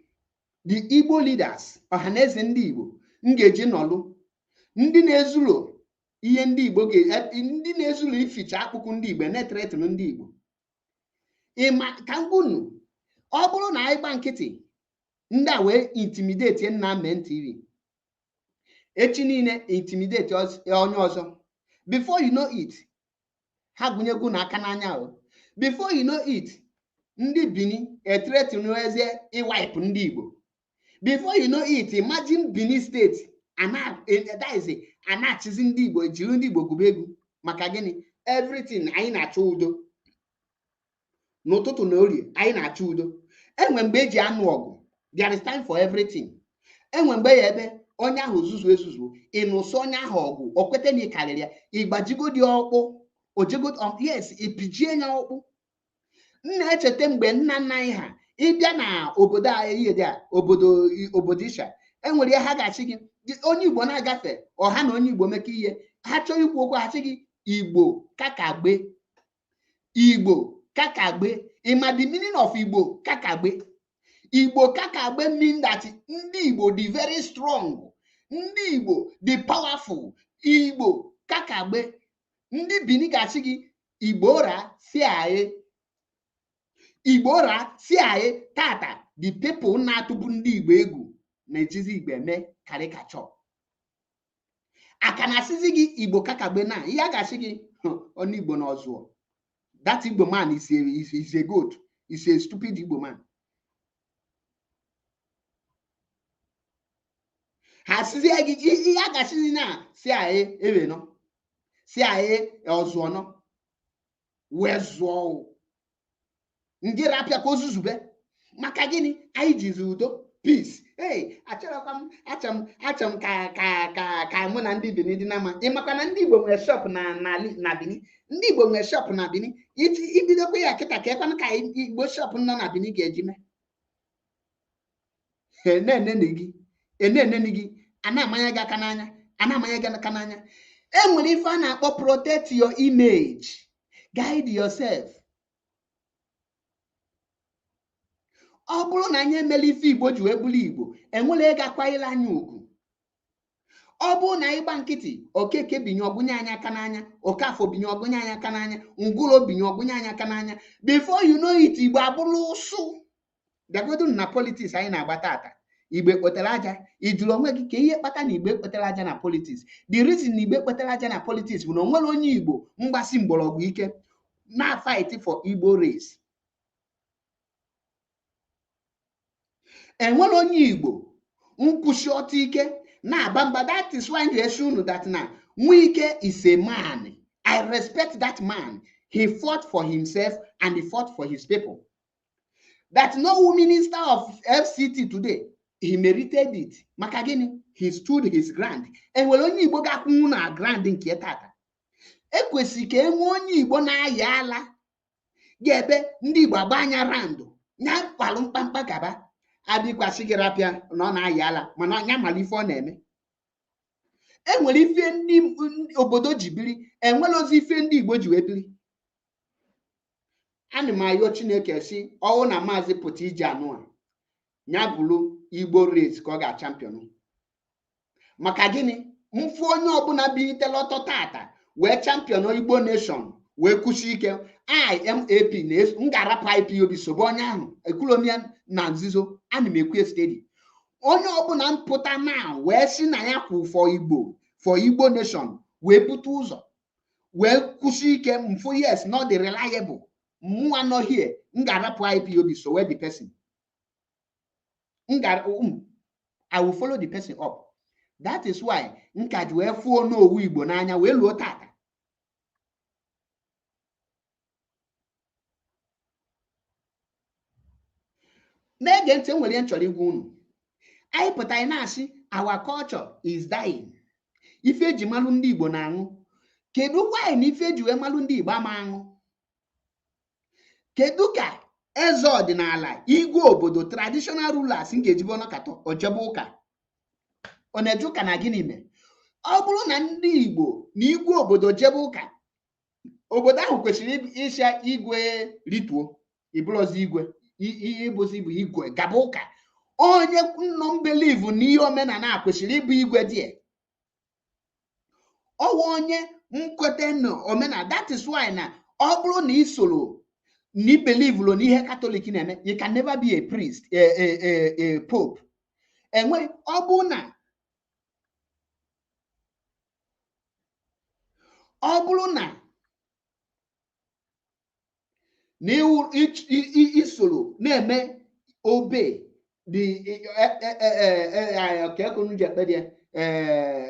the Igbo leaders, ọhaneze ndị Igbo, m ga-eji nọlụ, ndị na-ezuro ihe ndị Igbo ndị na-ezuro ificha akpụkụ ndị Igbo na-etretụrụ ndị Igbo. Ịma ka ngwunu, ọ bụrụ na anyị gba nkịtị, ndị a wee intimidate nna men TV, echi niile intimidate onye ọzọ. Before you know it, ha gụnyegwu na aka n'anya. Before you know it, ndị Bini etretụrụ eze iwipe ndị Igbo. Before you know it, imagine Benin State anachizi ndị Igbo, jiri ndị Igbo gụba egwu. Maka gịnị? Everything anyị na-achọ udo. N'ụtụtụ na orie anyị na-achọ udo. Enwe mgbe eji anụ ọgụ. There is time for everything. Enwe mgbe ya ebe onye ahụ zuzu ezuzu, ịnụsọ onye ahụ ọgụ, o kwete na ịkarịrị ya, ịgbajigo dị ọkpụ, yes, ịpijie ya ọkpụ. Na-echeta mgbe nna nna anyị ha ịbịa na obodo anyị ihe dị a, obodo Isha, enwere ihe ha ga-achị gị, onye Igbo na-agafe ọha na onye Igbo mekọ ihe, ha chọọ ikwu okwu, ha chị gị Igbo kakagbe. Igbo kakagbe. Ịma the meaning of Igbo kakagbe? Igbo kakagbe mean that ndị Igbo dị very strong, ndị Igbo dị powerful. Igbo kakagbe. Ndị Bini ga-achị gị Igbo ra si aye. Igbo ra si aye. Tata the people na-atụbu ndị Igbo egwu na-ejizi Igbo eme caricature. Aka na-asịzi gị Igbo kakagbe na ihe a ga-asị gị onye Igbo na ọzụọ. That Igbo man is a goat. Is a stupid Igbo man. Ha sizi gị ihe a ga-asịzi na si aye ewe no. Si aye ọzụọ no. Wee zụọ. Ndị rapịa ka ozuzube. Maka gịnị? Anyị jizi udo, peace. Hey, achọrọkwa m ka mụ na ndị Bini dị na mma. Ị makwa na ndị Igbo nwere shop na Bini. Ndị Igbo nwere shop na Bini. Ibidokwa ya kịta ka ekwanụ ka Igbo shop nọ na Bini ga-eji mee. Eneneni gị, a na-amanya gị aka n'anya, a na-amanya gị aka n'anya. Enwere ife a na-akpọ protect your image, guide yourself. Ọ bụrụ na anyị emela ife Igbo ji wee bụrụ Igbo, enwere ego akwanyere anyị ugwu. Ọ bụrụ na anyị gba nkịtị, Okeke binye ọgụnye anyị aka n'anya, Okafọ binye ọgụnye anyị aka n'anya, Ngwuro binye ọgụnye anyị aka n'anya. Before you know it, Igbo abụrụ ụsụ. Dagodu na politics anyị na-agba tata. Igbo ekpotara aja. Ijuru onwe gị ka ihe kpata na Igbo ekpotara aja na politics. The reason na Igbo ekpotara aja na politics bụ na onwere onye Igbo mgbasi mgbọrọgwụ ike na fight for Igbo race. Enwere onye Igbo nkwụshi ọtọ ike na-aba mba. That is why you assume that na Nwike is a man. I respect that man. He fought for himself and he fought for his people. That no minister of FCT today, he merited it. Maka gịnị? He stood his ground. Enwere onye Igbo ga-akwụnwu na ground nke tata. Ekwesị ka enwe onye Igbo na-aya ala ga-ebe ndị Igbo agba anya randụ nya kwalụ mkpamkpa gaba. adịkwasị gị rapịa na ọ na-ayị ala mana anya mara ife ọ na-eme. Enwere ife ndị obodo ji biri, enwere ozi ife ndị Igbo ji wee biri. Ana m ayọ Chineke si ọwụ na maazị pụta ije anụ a ya bụrụ Igbo race ka ọ ga-champion. Maka gịnị? Mfu onye ọbụla bilitela ọtọ tata wee champion Igbo nation wee kwụsie ike. IMAP m ga-arapụ IPOB sobe onye ahụ ekwulomia na nzuzo. Ana m ekwu steady. Onye ọbụla mpụta na wee si na ya kwụ for Igbo nation wee bute ụzọ wee kwụsie ike mfu yes not the reliable mụnwa nọ here m ga-arapụ IPOB so where the person I will follow the person up. That is why nka ji wee fụọ n'owu Igbo n'anya wee luo tata. Na-ege ntị, nwere nchọrọ igwe unu. Anyị pụtara na-asị our culture is dying. Ife eji malụ ndị Igbo na-aṅụ. Kedu why na ife eji wee malụ ndị Igbo ama aṅụ? Kedu ka eze ọdịnala igwe obodo traditional rulers ga-ejibe ọnọkatọ ojebe ụka? Ọ na-eje ụka na gịnị mere? Ọ bụrụ na ndị Igbo na igwe obodo jebe ụka, obodo ahụ kwesịrị ịsha igwe rituo ibụrụzi igwe ịbụzi bụ igwe gaba ụka. Onye nọ mbelivu na ihe omenala kwesịrị ịbụ igwe dị ọwa onye nkwete na omenala. That is why na ọ bụrụ na isoro na ibelivu na ihe Katọlik na-eme, you can never be a priest, a pope. Enwe ọ bụ na isoro na-eme obe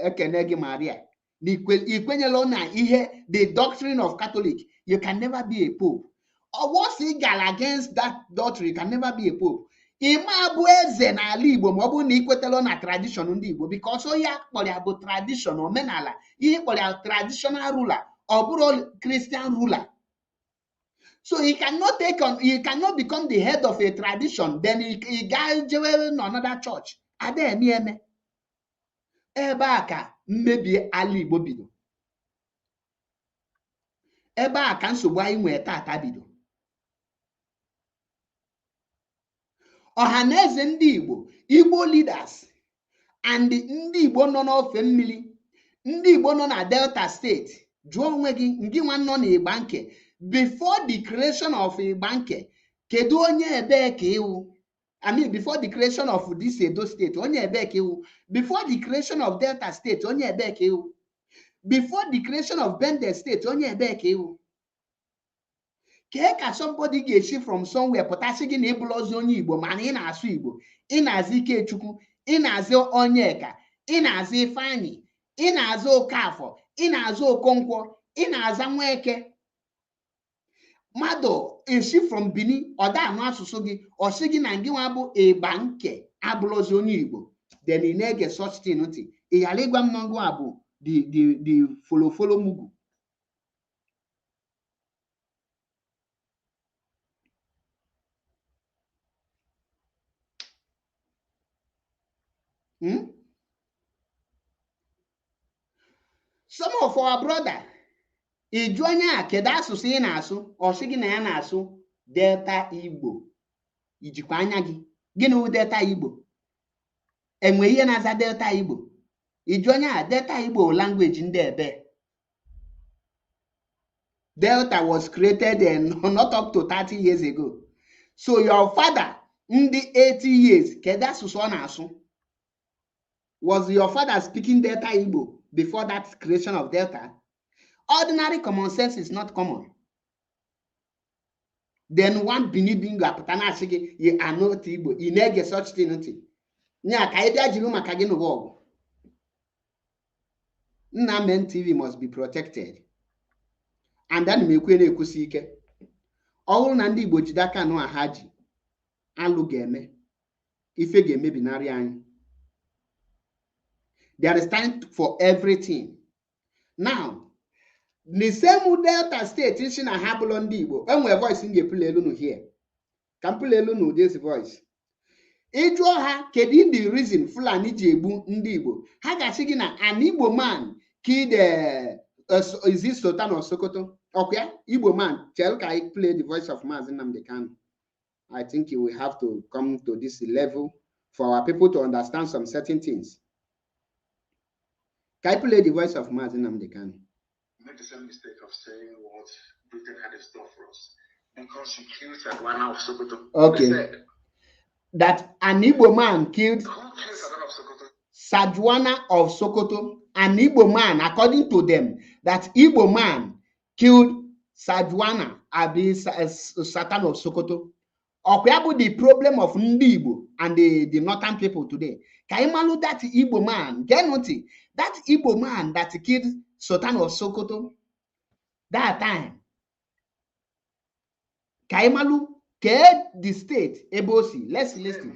ekene gị Maria na ikwenyela na ihe the doctrine of Catholic, you can never be a pope. Once you go against that doctrine, you can never be a pope. Ime abụ eze n'ala Igbo ma ọ bụrụ na ikwetela na tradition ndị Igbo, because onye akpọrọ ya bụ tradition omenala, ihe kpọrọ ya traditional ruler, ọ bụrụ Christian ruler. So he cannot become the head of a tradition, then he jewe another church. Ada eme ebe a ka mmebi ala Igbo bido. Ebe a ka nsogbu anyị nwee tata bido. Ọhaneze ndị Igbo, Igbo leaders and ndị Igbo nọ n'ofe mmiri, ndị Igbo nọ na Delta State, jụọ onwe gị ngị nwa nọ na Igbanke. Before the creation of Igbanke, kedu onye ebe ka iwu? I mean, before the creation of this Edo State, onye ebe ka iwu? Before the creation of Delta State, onye ebe ka iwu? Before the creation of Bende State, onye ebe ka iwu? Ka somebody ga-esi from somewhere pụtasị gị na ịbụlọzi onye Igbo mana ị na-asụ Igbo, ị na-azụ Ikechukwu, ị na-azụ Onyeka, ị na-azụ Ifeanyị, ị na-azụ Okafọ, ị na-azụ Okonkwo, ị na-aza Nweke. Mmadụ esi from Benin ọ da anụ asụsụ gị, ọ sị gị na gị nwa bụ Igbanke abụlọzi onye Igbo, then ị na-ege such thing ntị. Ị ghara ịgwa m na ngụ a bụ the folofolo mugu. Some of our brother, iju onye a kedu asụsụ ị na-asụ, ọ sị gị na ya na-asụ Delta Igbo. Ijikwa anya gị, gịnị wụ Delta Igbo? Enwe ihe na-aza Delta Igbo? Iju onye a Delta Igbo language ndị ebe. Delta was created not up to 30 years ago. So your father ndị 80 years, kedu asụsụ ọ na-asụ? Was your father speaking Delta Igbo before that creation of Delta? Ordinary common sense is not common. Then one binibingo apụtana asị gị you are not Igbo, ị na-ege such thing ntị. Nya ka ị bịa jiri maka gị n'ụwa ọgụ. Nnamen TV must be protected. And then mekwe na-ekwusi ike. Ọ bụrụ na ndị Igbo jide aka nụ ha ji, alụ ga-eme, ife ga-emebi narị anyị. There is time for everything. Now, the same Delta State isi na ha bụlọ ndị Igbo, enwere voice m ga-epule elu here. Ka m pule elu this voice. ịjụọ ha kedu the reason Fulani ji egbu ndị Igbo, ha ga-asị gị na an Igbo man killed is this Sultan of Sokoto? Okay, Igbo man. Tell can I play the voice of Mazi Nnamdi Kanu? I think you will have to come to this level for our people to understand some certain things. Can I play the voice of Mazi Nnamdi Kanu? Make the same mistake of saying what Britain had in store for us because you killed Sadwana of Sokoto. Okay. Said, that an Igbo man killed who killed Sadwana of Sokoto? Sadwana of Sokoto. An Igbo man, according to them, that Igbo man killed Sadwana, Satan of Sokoto. Or the problem of Ndi Igbo and the northern people today. Can you malu that Igbo man? Get nothing. That Igbo man that killed Sultan of Sokoto that time. Kaimalu get the state Ebosi. Let's listen.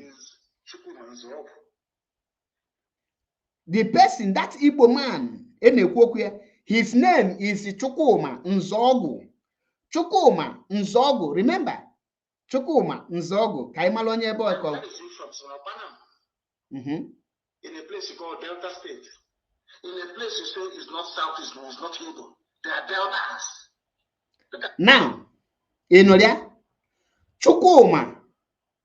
The person, that Igbo man, his name is Chukwuma Nzogu. Chukwuma Nzogu. Remember? Chukwuma Nzogu. Kaimalu onye boy called. In a place you call Delta State. In a place you say is not South, is not Igbo. They are Deltas. Now, you know that? Chukwuma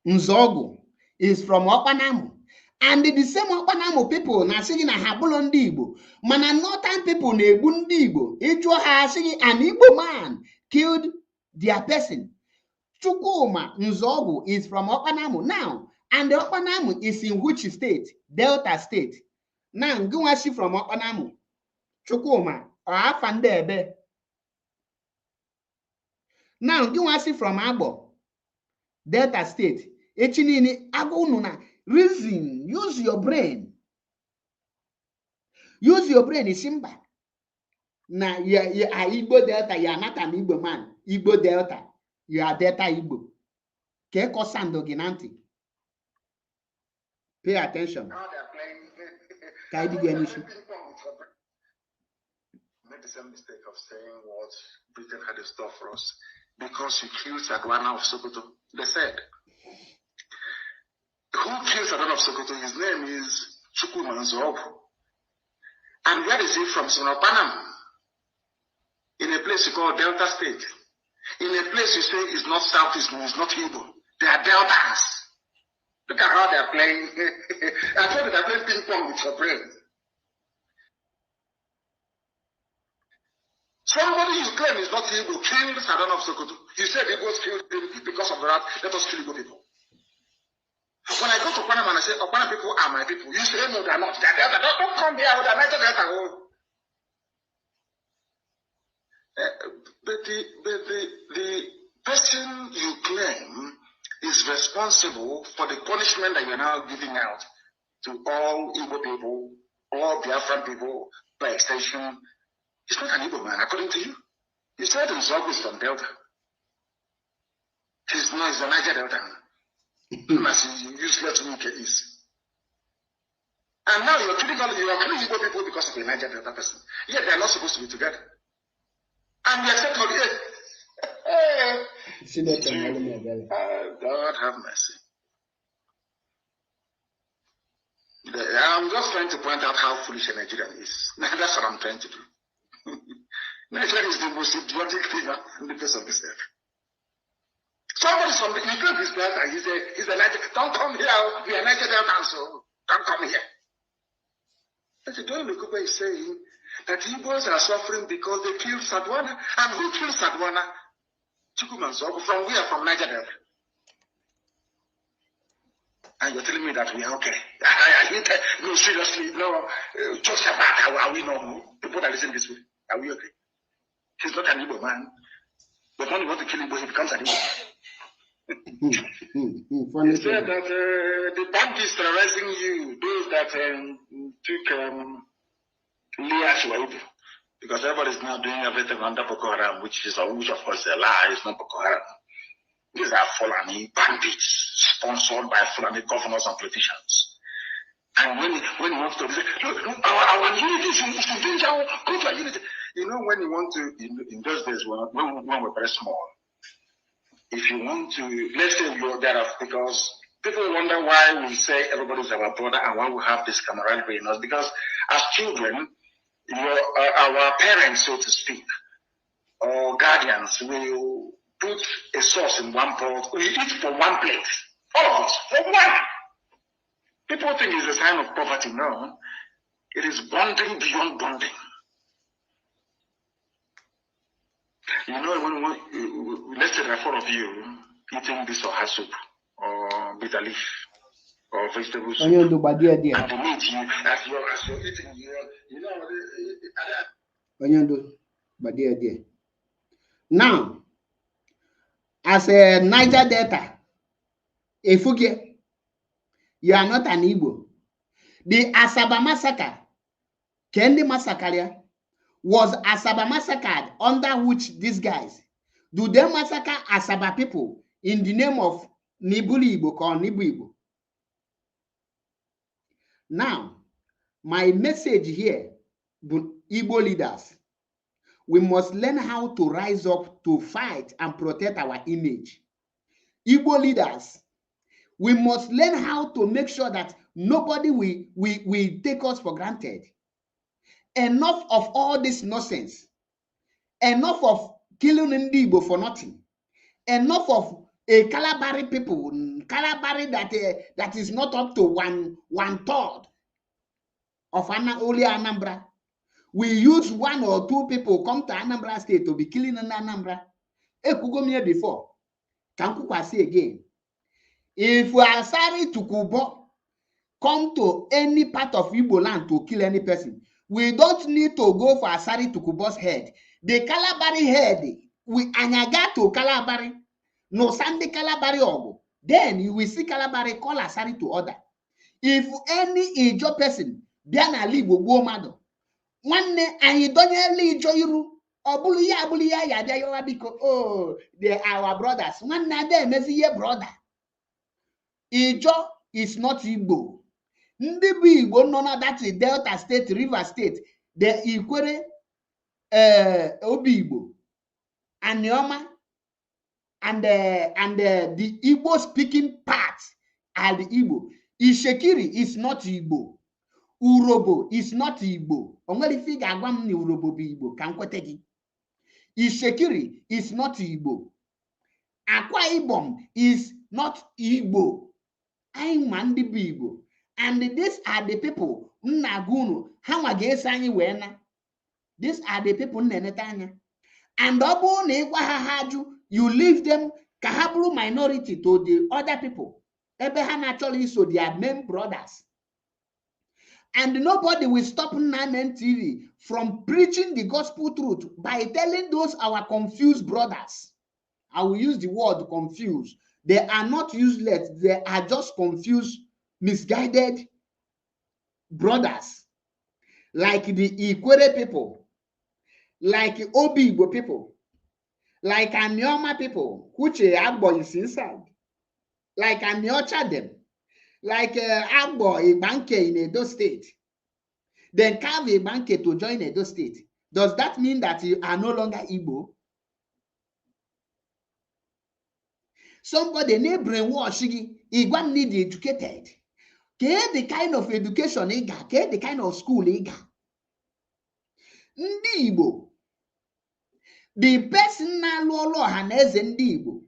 Nzogu is from Okpanamu. And the same Okpanamu people na singing a Habulo Ndi Igbo. Mana northern people na egbu Ndi Igbo. Ichwa ha singing an Igbo man killed their person. Chukwuma Nzogu is from Okpanamu. Now, and the Okpanamu is in which state? Delta State. Now, Ngwashi from Okpanamu. Chukwuma or Afandebe. Now, Ngwashi from Abo. Delta State. Echinini agununa. Reason. Use your brain. Use your brain. Isimba. Now, you are Igbo Delta. You are not an Igbo man. Igbo Delta. You are Delta Igbo. Keko Sando Ginanti. Pay attention. Make the same mistake of saying what Britain had in store for us because you killed Sadwana of Sokoto. They said, who killed Sadwana of Sokoto? His name is Chukwuma Nzogu. And where is he from? Sonopanam. In a place you call Delta State. In a place you say is not South, is not Igbo. They are Deltas. Look at how they are playing. I told you they are playing ping pong with your brain. Somebody you claim is not Igbo killed Sadwana of Sokoto. You said Igbos killed him because of the rat. Let us kill Igbo people. When I go to Panama and I say, Panama people are my people, you say, no, they are not. They are Delta. Don't come here with a Niger Delta. But the person you claim is responsible for the punishment that you are now giving out to all Igbo people, all Biafran people, by extension. He's not an Igbo man, according to you. You said Nzogu is from Delta. He's a Niger Delta. Useless Wike is. And now you're killing Igbo people because of a Niger Delta person. Yet they're not supposed to be together. And we accept all the God have mercy. I'm just trying to point out how foolish a Nigerian is. That's what I'm trying to do. Nigeria is the most idiotic thing in the face of this earth. Somebody's from the Ukraine is Delta. He's a Nigerian. Don't come here. We are Nigerian, so don't come here. But the Don Lukuba is saying that Igbos are suffering because they killed Sadwana. And who killed Sadwana? Chukwuma Nzogu. From where? From Niger Delta. And you're telling me that we are okay. No, seriously, no. Just about are we normal? People that listen this way, are we okay? He's not an Igbo man. But when you want to kill Igbo, he becomes an Igbo man. He said that the bandits terrorizing you, those that took Leah Shuaibu, because everybody is now doing everything under Boko Haram, which of course is a lie. It's not Boko Haram. These are Fulani bandits sponsored by Fulani governors and politicians. And when you want to say, look, our unity is in danger, go to our unity. You know, when you want to, in those days when we were very small, if you want to, let's say you're there because People wonder why we say everybody's our brother and why we have this camaraderie in us. Because as children, our parents, so to speak, or guardians will put a sauce in one pot. We eat from one plate. All of us, from one. People think it's a sign of poverty. No. It is bonding beyond bonding. You know, when let's say there are 4 of you eating this or her soup, or bitter leaf, or vegetable soup, and the meat, as you're eating, you know, now, as a Niger Delta, Efuge, you are not an Igbo. The Asaba massacre, Kendi massacre, was Asaba massacred under which these guys do they massacre Asaba people in the name of Nibuli Igbo called Nibu Igbo? Now, my message here, Igbo leaders, we must learn how to rise up to fight and protect our image. Igbo leaders, we must learn how to make sure that nobody will take us for granted. Enough of all this nonsense. Enough of killing Ndi Igbo for nothing. Enough of a Calabari people, Calabari that is not up to one third of only Anambra. We use 1 or 2 people come to Anambra State to be killing in Anambra. Ekugomie before. Can say again. If we are sorry to Kubo, come to any part of Igbo land to kill any person, we don't need to go for Asari to Kubo's head. The Calabari head, we anyaga to Calabari, no Sunday Calabari ogo. Then you will see Calabari call Asari to order. If any Ijo person, Biana Libo Bomado, one and you don't really Ijo Obulia, ya because oh, they are our brothers. One na them is your brother. Ijo is not Igbo. Ndị bụ Igbo nọ na that Delta State, River State, the Ikwere Obi Igbo, Anioma, and the Igbo speaking part are the Igbo. Ishekiri is not Igbo. Urobo is not Igbo. Onwere ife ga-agwa m na Urobo bụ Igbo ka m kwete gị. Ishekiri is not Igbo. Akwa Ibom is not Igbo. Anyị ma ndị bụ Igbo. And these are the people Nnagunu Hama Gesani Wena. These are the people Nenetanya. And Obo Haju, you leave them Kahabru minority to the other people. Ebehan actually so they are main brothers. And nobody will stop Nanen TV from preaching the gospel truth by telling those our confused brothers. I will use the word confused. They are not useless, they are just confused, misguided brothers, like the Ikwere people, like Obi Igbo people, like Anioma people, which Agbo is inside, like Aniocha them, like Agbo Ibanke in Edo State. Then carve Ibanke to join Edo State. Does that mean that you are no longer Igbo? Somebody need brainwash, Igwan need educated. The kind of education he got, the kind of school he got. Ndị Igbo, the person na lụọ ọha na eze ndị Igbo.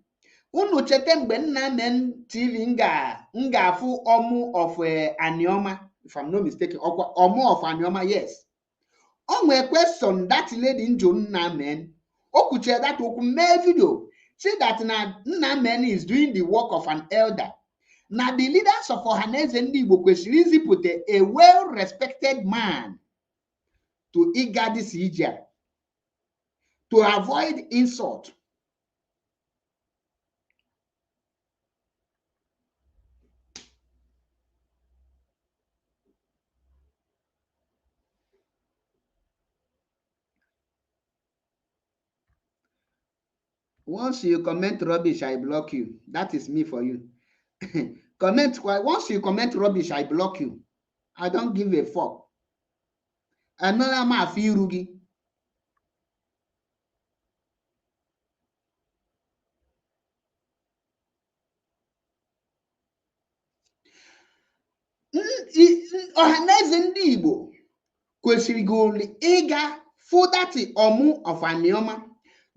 Unu chete mgbe nna men TV nga afụ ọmụ of Anioma, if I'm not mistaken, ọmụ of Anioma, yes. On a question that lady in June men, okuche that oku mee video, say that na men is doing the work of an elder. Now, the leaders of Ohaneze Ndị Igbo kwesịrị put a well-respected man to iga this ija to avoid insult. Once you comment rubbish, I block you. That is me for you. Once you comment rubbish, I block you. I don't give a fuck. Another ma fi rugi. ọhaneze ndị Igbo kwesịrị gị ịga fụ dati ọmụ of Anioma,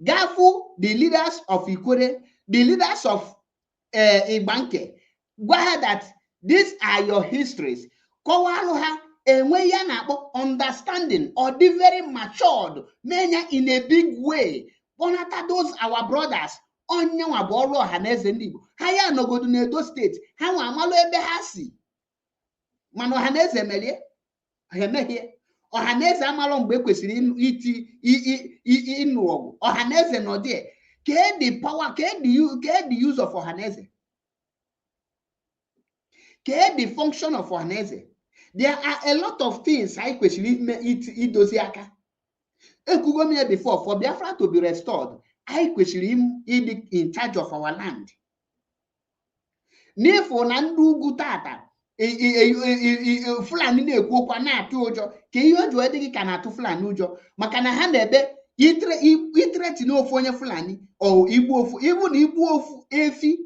gafu the leaders of Ikwere, the leaders of Igbanke, gwa ha that these are your histories, kọwalụ ha enwe ya na-akpọ understanding or dị very matured, menya in a big way, kpọnata those our brothers. Onye nwa bụ ọrụ ọhaneze ndị Igbo, ha ya nọgodu n'Edo steeti, ha nwa amalụ ebe ha si, mana ọhaneze merie ha emehie. Ọhaneze amalụ mgbe kwesịrị ịnụ ọgụ. Ọhaneze nọ there. Kee the power, kee the use of ọhaneze, kee the function of ọhaneze. There are a lot of things anyị kwesịrị idozi aka. Ekwugo m ya before, for Biafra to be restored, anyị kwesịrị ịdị in charge of our land. N'efu na ndị ugwu tata Fulani na-ekwu okwu na-atụ ụjọ, ka ihe o ji adịghị ka na-atụ Fulani ụjọ, maka na ha na-ebe itreti n'ofu onye Fulani or igbu ofu, even igbu ofu efi,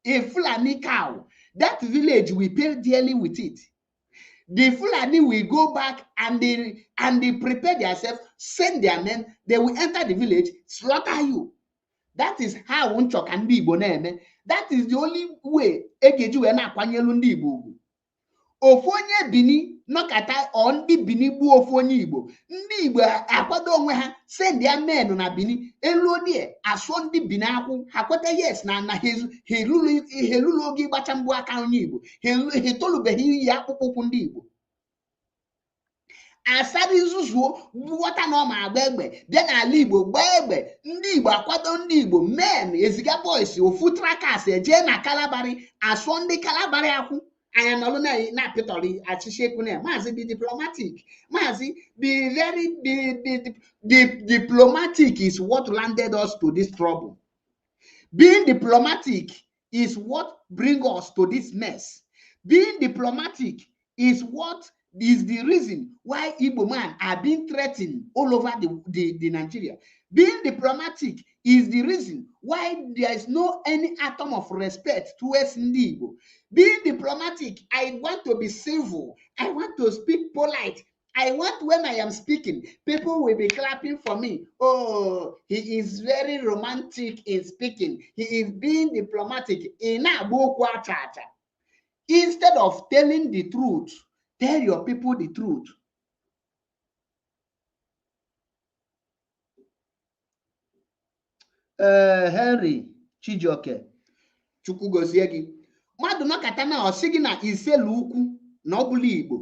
a Fulani cow, that village will pay dearly with it. The Fulani will go back and they prepare themselves, send their men, they will enter the village, slaughter you. That is how nchọka ndị Igbo na-eme. That is the only way egeji wee na-akwanyelu ndị Igbo ugwu. Ofu onye Bini nọkata ọ ndị Bini gbuo ofu onye Igbo, ndị Igbo akwado onwe ha, send their men na Bini, elodie asọ ndị Bini akwụ, ha kweta yes na helulu oge ịgbacha mgbu aka onye Igbo, ha tolubeghị iyi akpụkpọ ụkwụ ndị Igbo. Asari zuzuo nghọta na ọma agba egbe bịa n'ala Igbo gbaa egbe, ndị Igbo akwado ndị Igbo, men eziga boys ofu trakas eje na Kalabari asọ ndị Kalabari akwụ. Anya nọlụ na apịtọrị achịchị ekwu na Maazị be diplomatic. Maazị be very diplomatic is what landed us to this trouble. Being diplomatic is what bring us to this mess. Being diplomatic is what is the reason why Igbo man are being threatened all over the Nigeria. Being diplomatic is the reason why there is no any atom of respect towards ndị Igbo. Being diplomatic, I want to be civil. I want to speak polite. I want when I am speaking, people will be clapping for me. Oh, he is very romantic in speaking. He is being diplomatic. Instead of telling the truth, tell your people the truth. Henry Chijioke, Chukwu gozie gị. Mmadụ nọkata na ọsị gị na Iselu Ukwu na ọ bụla Igbo.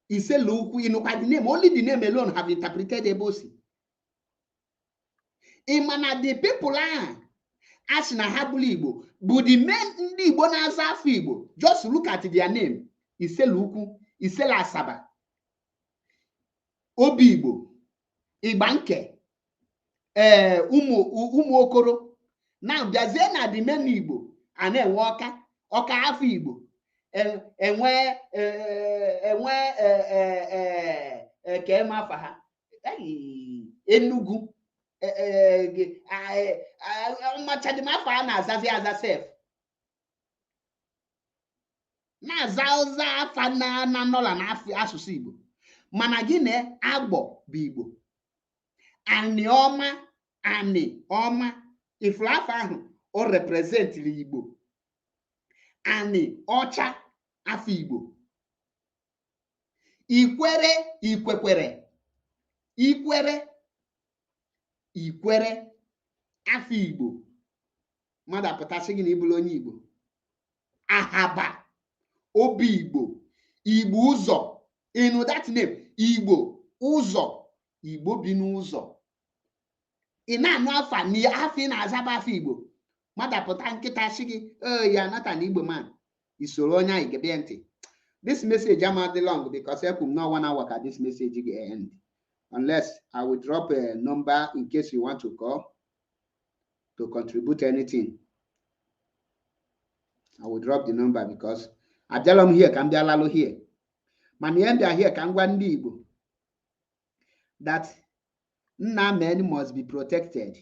Iselu Ukwu, ịnụkwa the name, only the name alone have interpreted ebe o si. Ịmana the people asị na ha bụla Igbo bụ the men ndị Igbo na-aza afọ Igbo. Just look at their name. Iselu Ukwu, Iselu Asaba, Obi Igbo, Igbanke, ụmụ Okoro. Now bịazie na the men Igbo a na-enwe ọka afọ Igbo, enwe ka eme afa ha Enugu, machadị afọ a na-azazi aza sef na-aza ụza afa na nọla na asụsụ Igbo, mana gị na Agbọ bụ Igbo, Anioma ifuru afọ ahụ o representịrị Igbo, Ani ọcha afọ Igbo, Ikwere afọ Igbo. Mmadụ apụtasị gị na ịbụrụ onye Igbo. Ahaba, Obi Igbo, Igbo ụzọ, ịnụ that name, Igbo ụzọ, Igbo bi n'ụzọ. Ị na-anụ afa na afọ ị na-azaba afọ Igbo. Mmadụ apụta nkịta sị gị, ya nata na Igbo man, isoro onye anyị gebie ntị. This message am long because I could not 1 hour at this message end. Unless I will drop a number in case you want to call to contribute anything. I will drop the number because I tell them here can be alalo here. Manienda here can go Igbo that Nna men must be protected.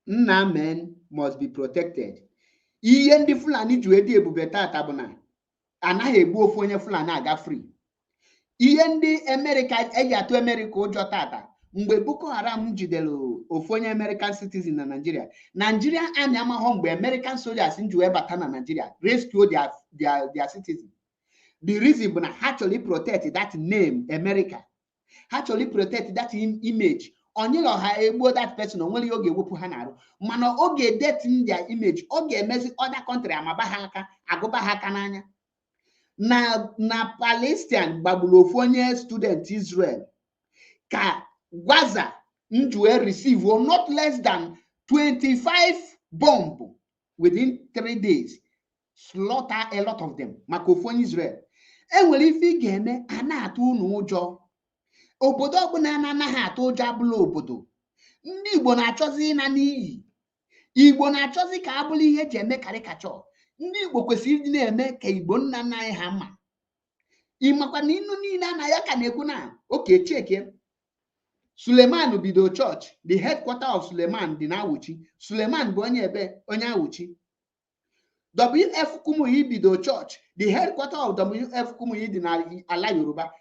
Nna men must be protected. Iye ndị Fulani ju edi ebube tata bụ na anaghị egbu ofu onye Fulani aga free. Ihe ndị America eji atụ America ụjọ tata mgbe Boko Haram jidere ofu onye American citizen na Nigeria. Nigeria army amaghọ mgbe American soldiers nji wee bata na Nigeria rescue their citizen. The reason bụ na ha chọrọ protect that name America. Ha chọrọ protect that image. Onye ọha egbuo that person onwere oge ewepụ ha na-arụ mana oge detin their image oge emezi other country amaba ha aka agụba ha aka n'anya. Na Palestine gbagburu ofu onye student Israel ka Gaza njue receive not less than 25 bomb within 3 days, slaughter a lot of them maka ofu onye Israel. Enwere ife ị ga-eme a na-atụ unu ụjọ. Obodo ọbụla anaghị atụ ụjọ abụla obodo. Ndị Igbo na-achọzi ịna n'iyi. Igbo na-achọzi ka abụla ihe eji eme karikachọ. Ndị Igbo kwesịrị ịdị na-eme ka Igbo nna nna anyị ha mma. Ịmakwa na inu niile anaghị aka na-ekwu na oke cheke. Suleiman bido church, the headquarter of Suleiman dị na Awuchi. Suleiman bụ onye ebe onye Awuchi. WF Kumuyi bido church, the headquarter of WF Kumuyi dị na ala Yoruba.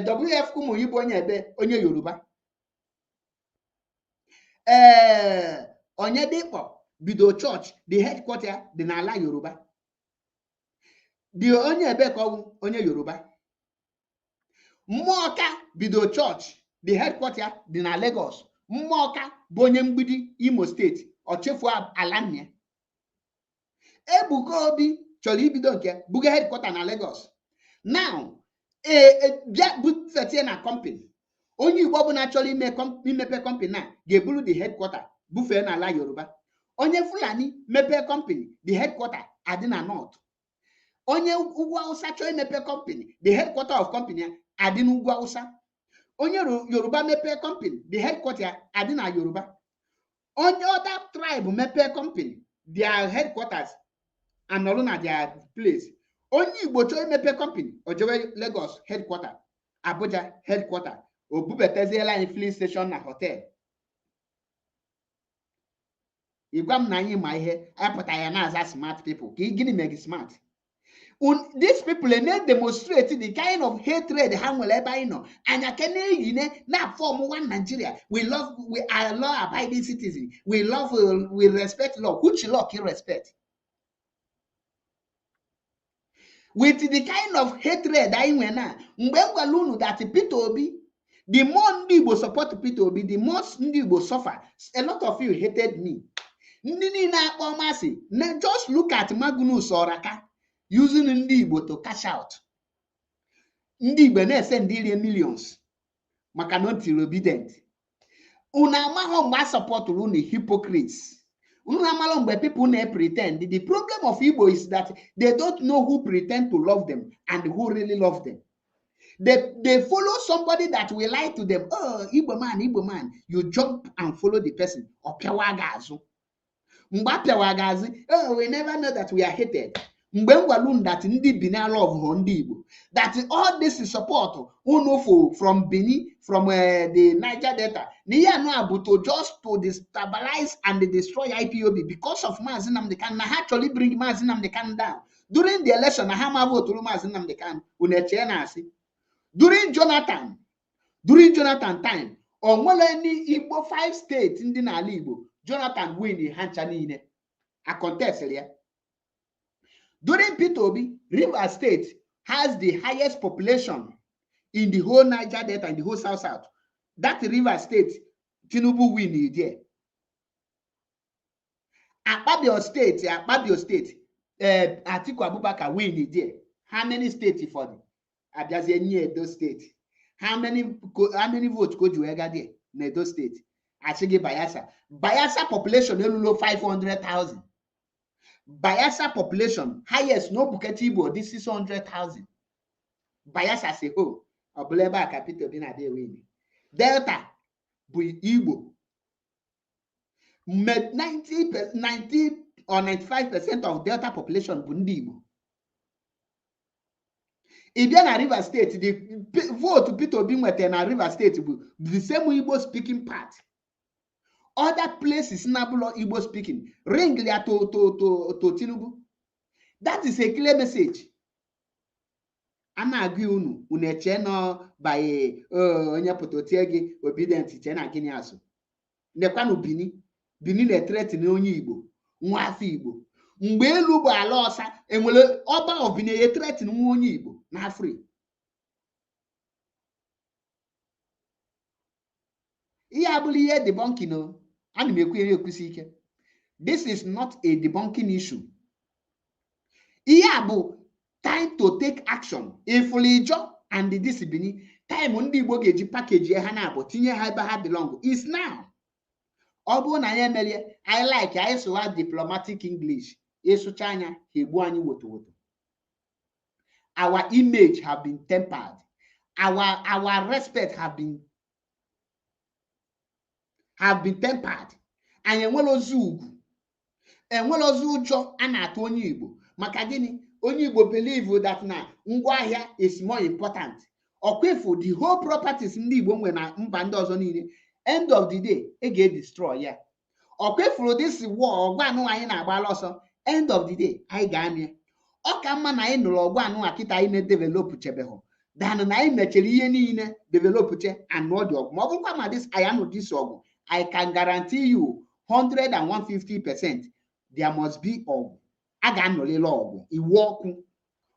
WF Kumuyi bụ onye ebe onye Yoruba. Onye dịkpọ bido church, the headquarter dị na ala Yoruba. The onye ebe ka onye Yoruba. Mmụọka bido church, the headquarter dị na Lagos. Mmụọka bụ onye mgbidi Imo steeti. Ọ chefuo ala nne. Ebuka Obi chọrọ ibido nke buga headquarter na Lagos. Now, bịa bufetie na company. Onye Igbo ọbụla chọrọ imepe company na ga-eburu the headquarter bufee na ala Yoruba. Onye Fulani mepe company, the headquarter adị na North. Onye Ugwu Hausa chọrọ imepe company, the headquarter of company adị na Ugwu Hausa. Onye Yoruba mepe company, the headquarter adị na Yoruba. Onye other tribe mepe company, their headquarters anọrụ na their place. Onye Igbo chọrọ imepe company, ojewe Lagos headquarter, Abuja headquarter, obubeteziela anyị filling station na hotel. Ịgwa m na anyị ma ihe apụta ya na-aza smart people ka gịnị mere smart. These people na demonstrate the kind of hatred ha nwere ebe anyị nọ. Anya kene eyine na form one Nigeria. We are law abiding citizens. We respect law. Which law can respect? With the kind of hatred anyị nwere na mgbe gwara unu that Peter Obi, the more ndị Igbo support Peter Obi, the more ndị Igbo suffer. A lot of you hated me. Ndị niile akpọ masị, just look at Magnus Oraka using ndị Igbo to cash out. Ndị Igbo na-send millions maka not obedient. Unu amaghọ mgbe support unu hypocrites. Unu amaghọ mgbe people na-pretend. The problem of Igbo is that they don't know who pretend to love them and who really love them. They follow somebody that will lie to them. Oh, Igbo man. You jump and follow the person. Oh, we never know that we are hated. That that all this is support from Benin, from the Niger Delta, to just to destabilize and destroy IPOB because of Mazi Nnamdi Kanu. Actually bring Mazi Nnamdi Kanu down. During the election, Mazi Nnamdi Kanu. During Jonathan time, on any Igbo 5 states in the Igbo, Jonathan win the Hanchanine. A contest here. During Peter Obi, River State has the highest population in the whole Niger Delta and the whole South. That River State, Tinubu win it there. Akpabio State, Atiku Abubakar win it there. How many states for them? Abiazi those states. How many votes could you get there? In those states. Achigi Bayelsa. Bayelsa population below 500,000. Bayelsa population highest no Buketi Igbo this 600,000. Bayelsa say oh, Obuleba capital bina de win. Delta bu Igbo. 90 or 95% of Delta population bu ndi Igbo. Ibiana River State, the vote to Peter Obi nwete na River State bu the same Igbo speaking part. Other places Nabulo Igbo speaking. Ring to Tinubu. That is a clear message. a na-agụ unu eche nọ by onye pụta otie gị obedient che na gịnị asụ nekwanụ Bini na-etretin onye Igbo nwa afọ Igbo mgbe elu bụ ala ọsa enwere ọba of Bini etretin nwa onye Igbo na Afri. Ihe abụla ihe debunking no, ana m ekwu ekwusi ike. This is not a debunking issue. Ihe a bụ time to take action. Ifulijo and this Bini time ndị Igbo ga-eji package ha na-abụ tinye ha ebe ha belong is now. Ọ bụrụ na ya emerie I like I sụwa diplomatic English ịsụcha anya ha egbu anyị woto. Our image have been tempered. Our respect have been tempered. Anyị enwere ozu ugwu, enwere ozu ụjọ a na-atụ onye Igbo. Maka gịnị? Onye Igbo believe that na ngwaahịa is more important. Okwefu the whole properties ndị Igbo nwe na mba ndị ọzọ niile, end of the day e ga-destroy ya. Okwefuru this war ọgụ anụ anyị na-agbala ọsọ, end of the day anyị ga-amị. Ọ ka mma na anyị nụrụ ọgụ anụ akịta anyị na-develop chebeghọ dan na anyị mechere ihe niile develop che anụ dị ọgụ. Ma ọ bụrụkwa ma this anyị anụ this ọgụ, I can guarantee you 150% there must be ọgụ. A ga-anụrịla ọgụ iwu ọkụ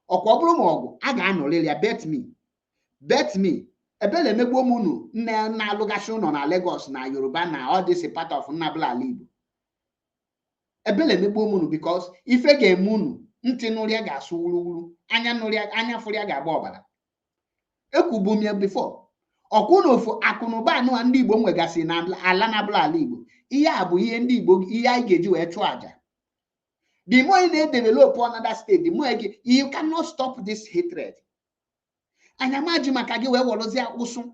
ọkwa ọ bụrụ ma ọgụ a ga-anụrịla ya. Bet me ebele emegbuo m unu nne na-alụgasị ụlọ na Lagos na Yoruba na all this part of nnabụla ala Igbo. Ebele emegbuo m unu because ife ga-eme unu ntị nụrịa ga-asụ wuruwuru, anya fụrịa ga-agba ọbara. Ekwubu m ya before. Ọkwụ na ofu akụnụba anụ ndị Igbo nwegasị na ala nabụla ala Igbo. Ihe a bụ ihe ndị Igbo ihe anyị ga-eji wee chụọ aja. The more you develop another state, the more you cannot stop this hatred. Anya maji maka gị wee wọrọzie ụsụ.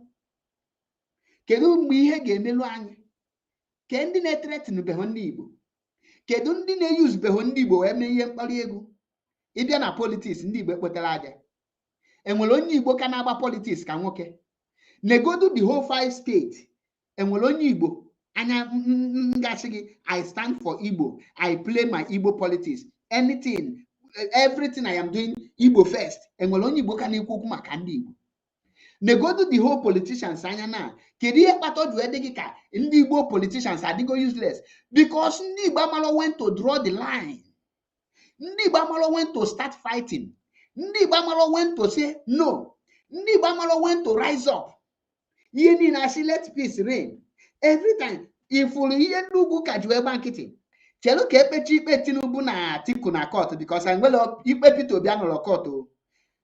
Kedu mgbe ihe ga-emelu anyị? Ke ndị na-etretin beho ndị Igbo? Kedu ndị na-eyuzu beho ndị Igbo wee mee ihe mkpali ego? Ịbịa na politics ndị Igbo ekpetara aja. Enwere onye Igbo ka na-agba politics ka nwoke? Negodu the whole 5 states. Enwere onye Igbo anya ngasị gị I stand for Igbo, I play my Igbo politics, anything, everything I am doing Igbo first. Enwere onye Igbo ka na-ekwu okwu maka ndị Igbo? Negodu the whole politicians anya na kedu ihe kpata ju ede gị ka ndị Igbo politicians adịgo useless because ndị Igbo amalo went to draw the line. Ndị Igbo amalo went to start fighting. Ndị Igbo amalo went to say no. Ndị Igbo amalo went to rise up. Ihe niile asị let peace reign. Every time ifuru ihe ndị ugwu ka ju ebe nkịtị chelu ka ekpechi ikpe Tinubu na Atiku na court because enwere ikpe Peter Obi nọrọ court.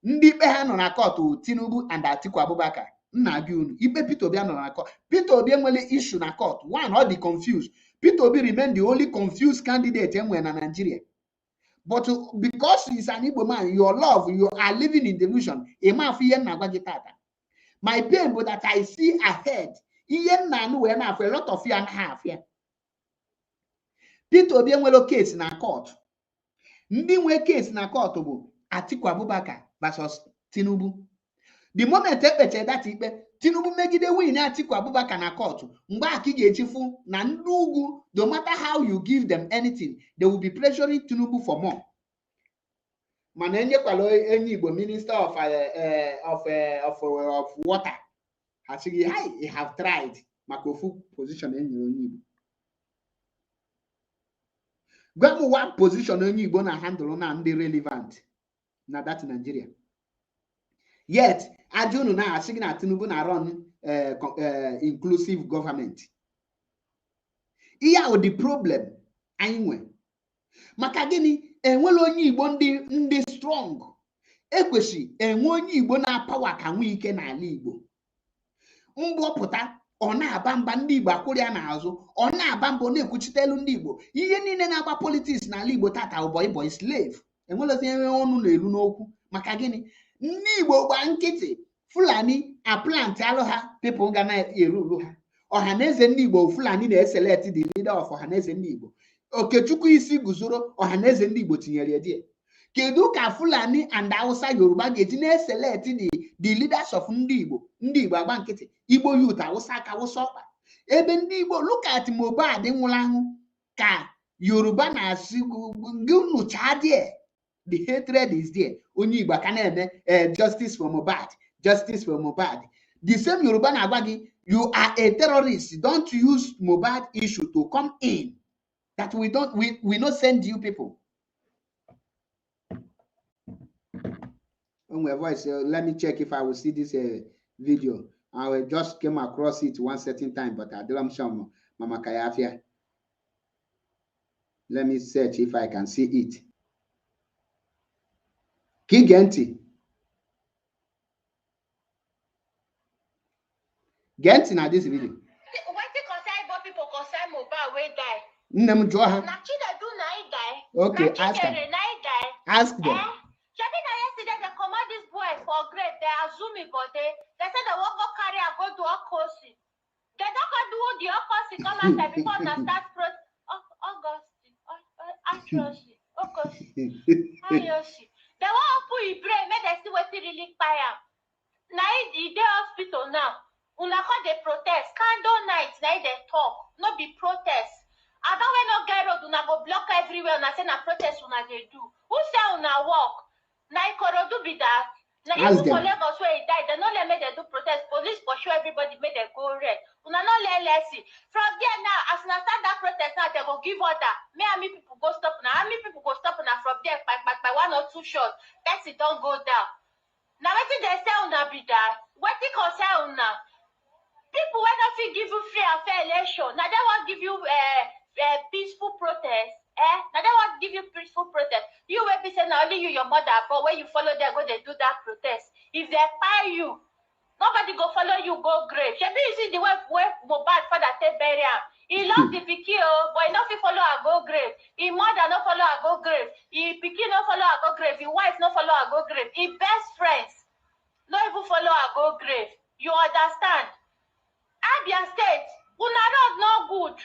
Ndị ikpe ha nọ na court Tinubu and Atiku Abubakar. Nna gị unu ikpe Peter Obi nọ na court. Peter Obi enwere issue na court. One, all the confused. Peter Obi remain the only confused candidate enwe na Nigeria. But because he's an Igbo man, your love, you are living in delusion. My pain, but that I see ahead. A lot of year and a half. Peter Obi enwere case na court. Ndị nwe case na court bụ Atiku Abubakar versus Tinubu. The moment ekpeche that ikpe, Tinubu megide win Atiku Abubakar na court. Mgbe aki ga-echifu na ndị ugwu, no matter how you give them anything, they will be pressuring Tinubu for more. Mana enyekwala enyi Igbo minister of water. Asigi, I have tried maka ofu position enyi onye Igbo. Gwa m one position onye Igbo na handle na ndị relevant na that Nigeria. Yet, ajunu na asigi na Tinubu na run inclusive government. Iya o the problem anyị nwe. Maka gịnị enwere onye Igbo ndị strong. Ekwesị enwe onye Igbo na power ka nwe ike na ala Igbo. Mgbọpụta ọ na-aba mba ndị Igbo akwụrụ ya n'azụ, ọ na-aba mba na-ekwuchitelu ndị Igbo. Ihe niile na-agba politics na ala Igbo tata boy slave. Enwelezi enwe ọnụ na-elu n'okwu. Maka gịnị ndị Igbo gba nkịtị Fulani aplant alụ ha people ga na-eru ha. Ọhaneze ndị Igbo Fulani na-eselect the leader of ọhaneze ndị Igbo. Okechukwu isi guzoro ọhaneze ndị Igbo tinyere ya die. Kedu ka Fulani and Hausa Yoruba ga-eji na-eselect the leaders of ndị Igbo agba nkịtị. Igbo youth Hausa ka Hausa ọkpa. Ebe ndị Igbo look at Mohbad nwụrụ anwụ ka Yoruba na-asị gị nụcha die. The hatred is there. Only Igbo can justice for Mohbad, justice for Mohbad. The same Yoruba Nagwagi, you are a terrorist. Don't use Mohbad issue to come in. That we not send you people. On my voice, let me check if I will see this video. I just came across it one certain time, but I don't know Mama Kayafia. Let me search if I can see it. Genti. Genti na this video. Okay, ask them. Yesterday they command this boy for grade. They assume he got it. They said they won't go carry and go to Okosi. They don't go do the Okosi come outside before they start Okosi. They won't put his brain, make they see what really fire. Now he dey hospital now. Una call the protest. Candle night, now they talk. No be protest. I don't want no get road. Una go block everywhere. Una say na protest una they do. Who say una walk? Na Ikorodu be that. Na even for Lagos where he died, they no let me they do protest. Police pursue everybody, make they go red. Una no let see. From there now, as una start that protest now, they go give order. Me and me people go stop now. How many people go stop now from there by 1 or 2 shots? That's it, don't go down. Now what did they say una be that? What did concern una? People when not give you free and fair election. Now they won't give you peaceful protest. Now they won't give you peaceful protest. You will be saying only you, your mother, but when you follow them, go they do that protest. If they fire you, nobody go follow you, go grave. Maybe you see the way Mohbad father take burial. He love the pikin, but he not follow her go grave. His mother no follow her go grave. His pikin no follow her go grave. His wife no follow her go grave. His best friends no even follow her go grave. You understand? Abia State, una road no good.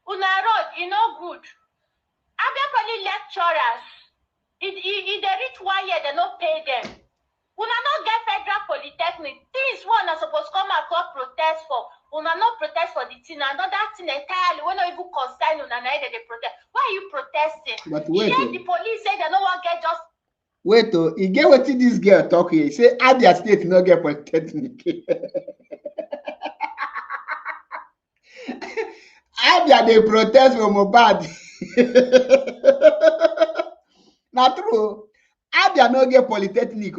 Una road, no good. Abia Poly lecturers, they reach 1 year, they not pay them. Una not get federal polytechnic. Things one are supposed to come out to protest for. Una not protest for the thing. Another thing entirely. When not even concern una neither they protest. Why are you protesting? But wait, the police say they no one get just. Wait, he get what this girl talk here. He say Abia State no get polytechnic. Abia they protest for Mohbad. Not true. Abia no get polytechnic.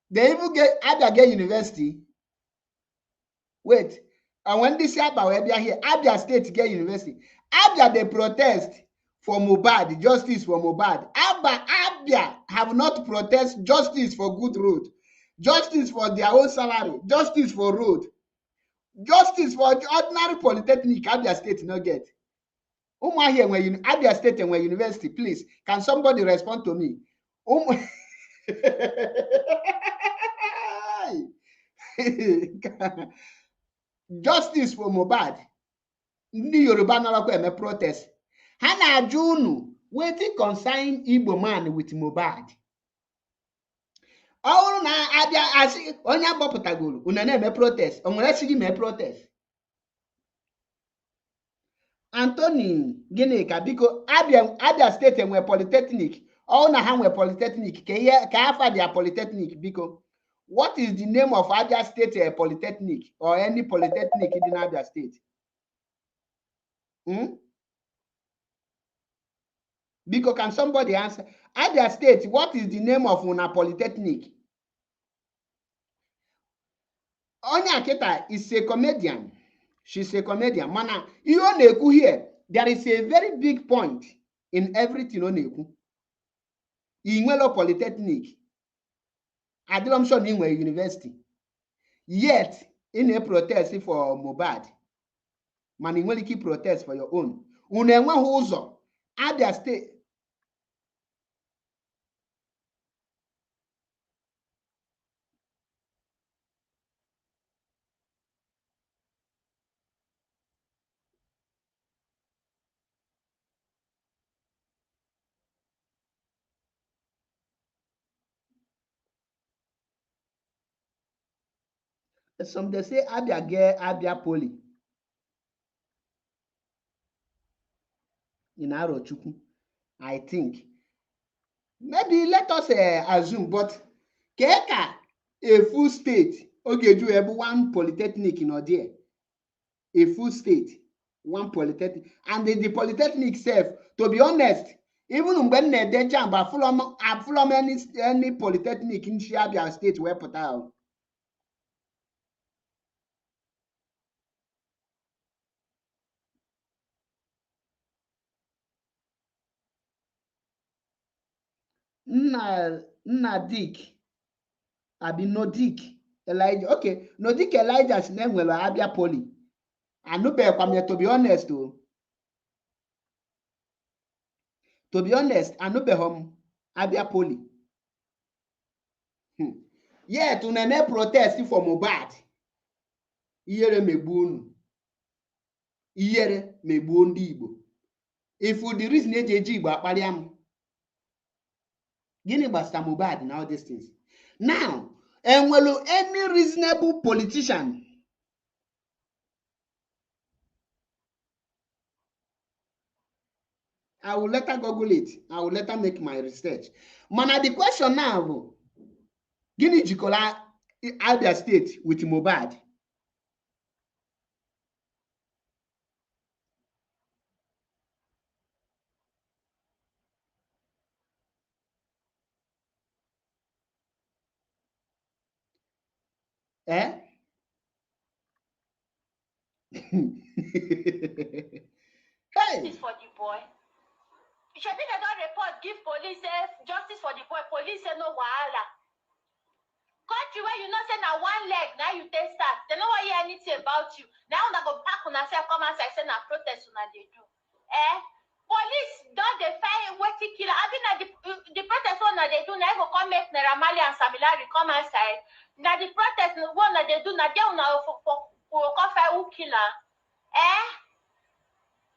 They even get Abia get university. Wait, and when this Abia here, Abia State get university. Abia they protest for Mohbad, justice for Mohbad. Abia have not protest justice for good road, justice for their own salary, justice for road. Justice for ordinary polytechnic, Abia State no get. Here when Abia State and when university, please, can somebody respond to me? Justice for Mohbad. Ndị Yoruba narakwa eme protest. Ha na-ajụ unu wetin concern Igbo man with Mohbad. Ọ bụrụ na abịa asị onye agbapụtagoro unu na-eme protest, o nwere esighị mee protest. Anthony Ginika biko Abia State enwe polytechnic. Ọ na ha nwe polytechnic ka afa dia polytechnic biko. What is the name of Abia State polytechnic or any polytechnic in Abia State? Because can somebody answer? Abia State, what is the name of una polytechnic? Onya Akita is a comedian. She's a comedian. Mana, you neku here. There is a very big point in everything on neku. Inwelo Polytechnic. Adilomson Inwe University. Yet, in a protest for Mohbad. Man, you keep protest for your own. Unenwa huzo. Abia State. Some they say Abia get Abia Poly. In Arochukwu, I think. maybe let us assume, but Keka, a full state, okay, do have one polytechnic in there, a full state, one polytechnic, and the polytechnic itself, to be honest, even when they jump, from any polytechnic in Abia state where put out. Nna Dick, abi no Dick Elijah. Okay, no Dick Elijah si na enwere Abia Poly. Anụbeghịkwa m ya, to be honest o. To be honest, anụbeghị m Abia Poly. Yet unu eme protest for Mohbad. Ihere megbu unu. Ihere megbuo ndị Igbo. If the reason eji eji Igbo akparịa m, gịnị gbasara Mohbad na all these things? Now, enwelu any reasonable politician I will later Google it. I will later make my research. Mana the question now, gịnị jikọrọ Abia State with Mohbad? Eh? Hey! Justice for the boy. Shebi they don't report, give police justice for the boy. Police say no wahala. Country where you know say na one leg, now you take start. They don't want to hear anything about you. Now una go pack una say come outside say na protest una dey do. Police don't dey find wetin kill. I mean na the protest one they do now go come make Naira Marley and Sam Larry come outside. Now the protest one they do now they una for come find who kill her.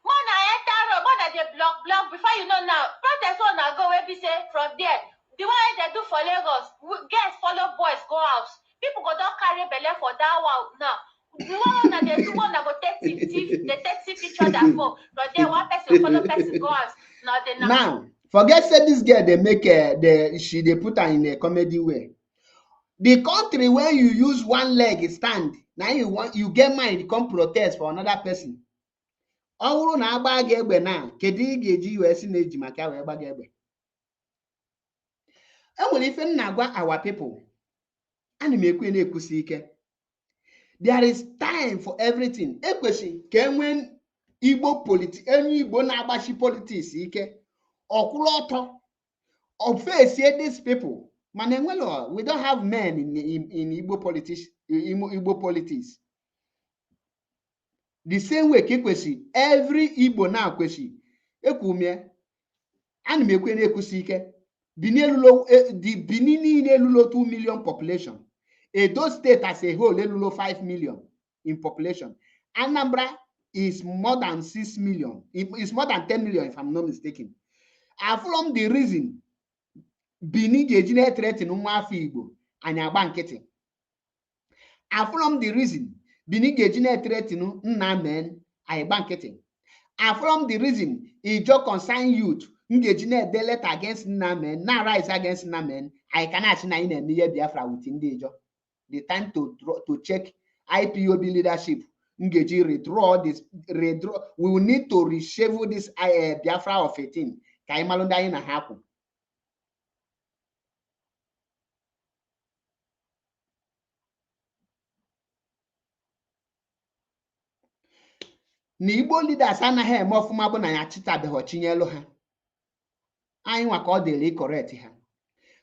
More na enter road, more na dey block before you know now. Protest one na go where be say from there. The one they do for Lagos, girls follow boys go house. People go don't carry belle for that one now. The one that they do one that go take picture that phone. But then one person follow person go house. Now, forget say this girl they make they put her in a comedy way. The country where you use one leg stand, now you get mind to come protest for another person. Ọwụrụ na agba gị egbe na kedu ị ga-eji US na-eji maka wee gba gị egbe. Enwere ife nna agwa our people. Ana m ekwe na-ekwusi ike. There is time for everything. Ekwesị ka enwe enyi Igbo na-agbachi politics ike. Ọkwụrụ ọtọ. Ofesie these people. Mana enwelo, we don't have men in Igbo politics. The same way ka ekwesị every Igbo na kwesị ekwumie. Ana m ekwe na-ekwusi ike. Benin niile elulo 2 million population. Edo State as a whole elulo 5 million in population. Anambra is more than 6 million. It's more than 10 million if I'm not mistaken. And from the reason Benin ga-eji threaten nwa afọ Igbo anyị agba nkịtị. And from the reason Benin ga-eji threaten nna men anyị gba nkịtị. And from the reason Ijo concern youth Ngejine delete against Namen, now rise against Namen. I cannot see in a near Biafra within the job. The time to check IPOB leadership. Ngeji redraw this. We will need to reshuffle this Biafra of 18. Kaimalunda in a happen. N'Igbo leaders anaghị eme ọfụma bụ na ya chịtabeghị chinyelu ha. Anyị nwa ka ọ dịrị correct ha.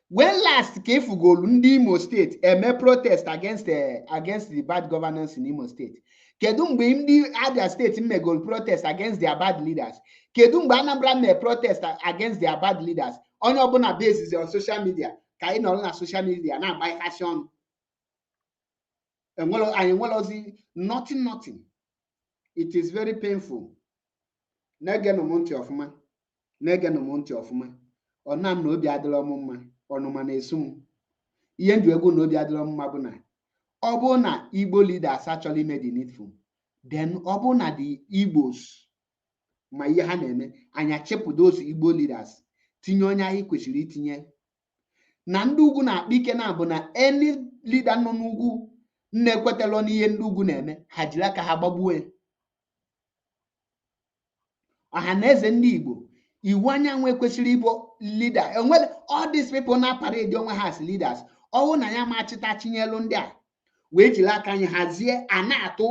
When last ka ifugolu ndị Imo State eme protest against the bad governance in Imo State? Kedu mgbe ndị Abia State megolu protest against their bad leaders? Kedu mgbe Anambra mee protest against their bad leaders? Onye ọbụla basis on social media ka anyị nọrọ na social media na-agbaghasị ọnụ. Anyị nwelozi nothing. It is very painful. Na-egenu m ntị ọfụma. Na-egenu m ntị ọfụma. Ọ na m na obi adịrọ m mma. Ọnụma na-esu m. Ihe nju egwu na obi adịrọ m mma bụ na ọ bụ na Igbo leaders actually made the needful. Then ọ bụ na the Igbos ma ihe ha na-eme anya chepụ those Igbo leaders tinye onye anyị kwesịrị itinye. Na ndị ugwu na-akpa ike na bụ na any leader nọ n'ugwu na-ekwetala n'ihe ndị ugwu na-eme, ha jiri aka ha gbagbuo ya. Ọha na eze ndị Igbo, iwu anyanwụ ekwesịrị ịbụ leader. Enwere all these people na-parade onwe ha as leaders. Ọwụ na ya machita chinyelu ndị a wee jiri aka anyị hazie a na-atụ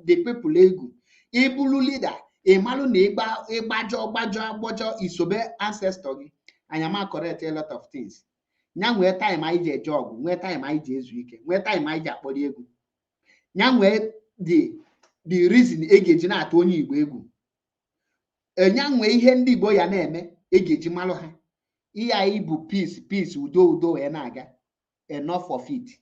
the people egwu. Ịbụrụ leader, ịmalụ na ịgbajọ isobe ancestor gị. Anya ma correct a lot of things. Nya nwee time anyị ji eje ọgụ, nwee time anyị ji ezu ike, nwee time anyị ji akpọrọ egwu. Nya nwee the reason e ga-eji na-atụ onye Igbo egwu. Enya nwee ihe ndị Igbo ya na-eme e ga-eji malụ ha. Ihe anyị bụ peace, udo wee na-aga. Enough of it.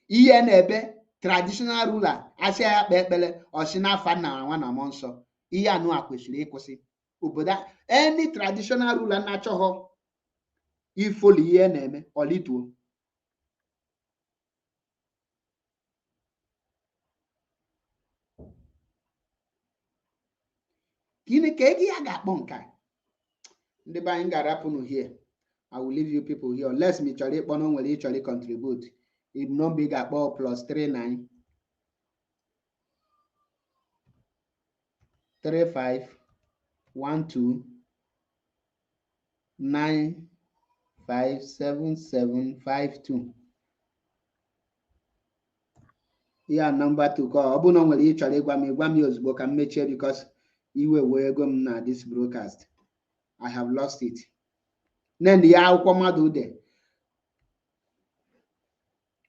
Ihe na-ebe traditional ruler asị ya kpee ekpere ọsị n'afa nna nwa na mmụọ nsọ. Ihe anụ a kwesịrị ịkwụsị. Obodo any traditional ruler na-achọghọ ifoli ihe na-eme ọlituo. Gịnị ka ego ya ga-akpọ nke a? Ndị be anyị ga-arapụ here. I will leave you people here unless me chọrọ ịkpọ na o nwere ịchọrọ contribute. If no big akpọ +39 35 12 957752. Yeah, number 2 ka ọ bụ na o nwere ịchọrọ ịgwa m ozugbo ka m mechie because iwe wee ego m na this broadcast. I have lost it. Then ya akwụkwọ mmadụ dị.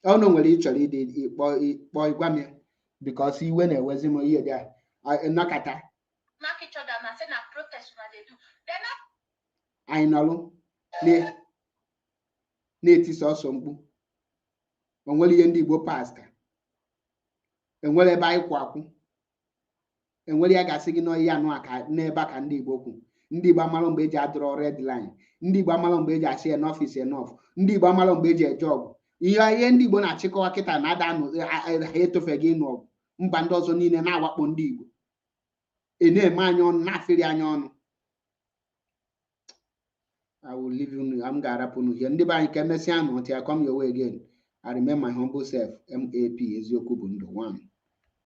Ọ na nwere ịchọrọ ide ịkpọ ịgwa m ya because iwe na-ewezi m ihe dị a nnọkata. Anyị nọlụ na-eti sọsọ mkpu. O nwere ihe ndị Igbo pasta. Enwere ebe anyị kwụ akwụ. Enwere ya gasị gị n'ihe anụ aka n'ebe aka ndị Igbo kwu. Ndị Igbo amalụ mgbe eji adọrọ red line. Ndị Igbo amalụ mgbe eji asị enough is enough. Ndị Igbo amalụ mgbe eji eje ọgụ. Ihe ndị Igbo na-achịkọwa kịta na-ada ha etofeghị ịnụ ọgụ. Mba ndị ọzọ niile na-awakpo ndị Igbo. Na-eme anya ọnụ, na-afịrị anya ọnụ. I will leave you. I'm ga-arapụ unu here. Ndị be anyị ka emesịa nụ until I come your way again. I remain my humble self, MAP, eziokwu bụ ndụ 1.